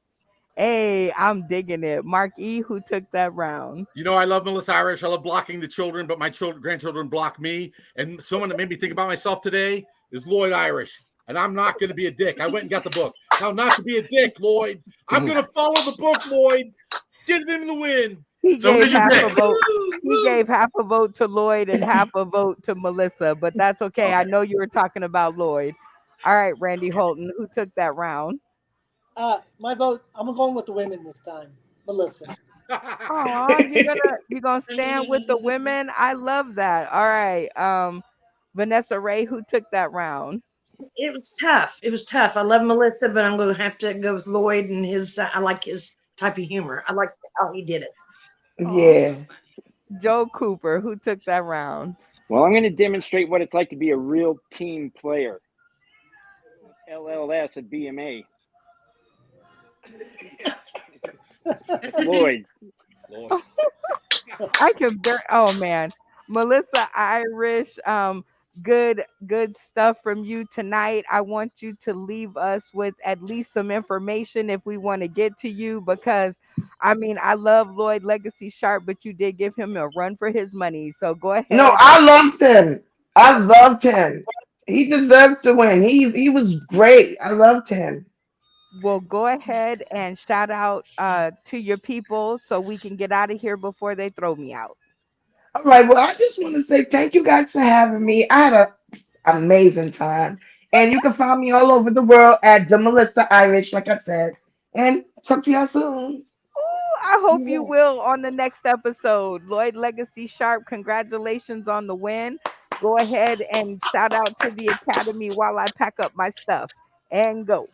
Hey, I'm digging it. Mark E, who took that round? You know, I love Melissa Irish. I love blocking the children, but my grandchildren block me. And someone that made me think about myself today is Lloyd Irish. And I'm not going to be a dick. I went and got the book. Now, not to be a dick, Lloyd. I'm going to follow the book, Lloyd. Give them the win. He So who gave did you half a pick? vote. He gave half a vote to Lloyd and half a vote to Melissa, but that's okay. I Okay. know you were talking about Lloyd. All right, Randy Holton, who took that round? My vote. I'm going with the women this time. Melissa. Oh, you're gonna stand with the women. I love that. All right. Vanessa Ray, who took that round? It was tough. It was tough. I love Melissa, but I'm going to have to go with Lloyd and his. I like his type of humor. I like how he did it. Oh, Yeah. Joe Cooper, who took that round? Well, I'm going to demonstrate what it's like to be a real team player. LLS at BMA. Lloyd. Lloyd. I can bear. Oh man, Melissa Irish. Good stuff from you tonight. I want you to leave us with at least some information if we want to get to you, because I mean I love Lloyd Legacy Sharp, but you did give him a run for his money. So go No, ahead. I loved him. I loved him. He deserved to win. He was great. I loved him. Well, go ahead and shout out to your people so we can get out of here before they throw me out. All right. Well, I just want to say thank you guys for having me. I had an amazing time. And you can find me all over the world at the Melissa Irish, like I said. And talk to y'all soon. Ooh, I hope you Yeah. will on the next episode. Lloyd Legacy Sharp, congratulations on the win. Go ahead and shout out to the Academy while I pack up my stuff and go.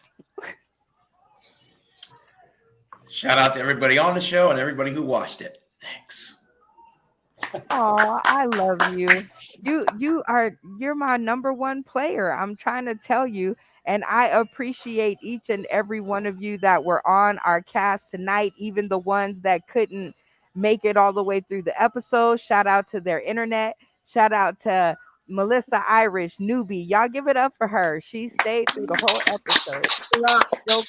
Shout out to everybody on the show and everybody who watched it. Thanks. Oh, I love you. You're my number one player. I'm trying to tell you, and I appreciate each and every one of you that were on our cast tonight, even the ones that couldn't make it all the way through the episode. Shout out to their internet. Shout out to Melissa Irish newbie. Y'all give it up for her. She stayed through the whole episode. Joe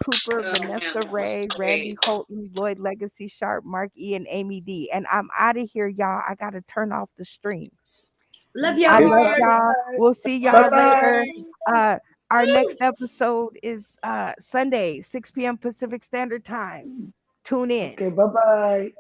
Cooper, Oh man, Vanessa that was Ray, Randy great. Holton, Lloyd Legacy Sharp, Mark E, and Amy D. And I'm out of here, y'all. I got to turn off the stream. Love I y'all. love Goodbye. y'all. Bye. We'll see Bye y'all later. bye. Uh, our next episode is Sunday, 6 p.m. Pacific Standard Time. Tune in. Okay. Bye bye.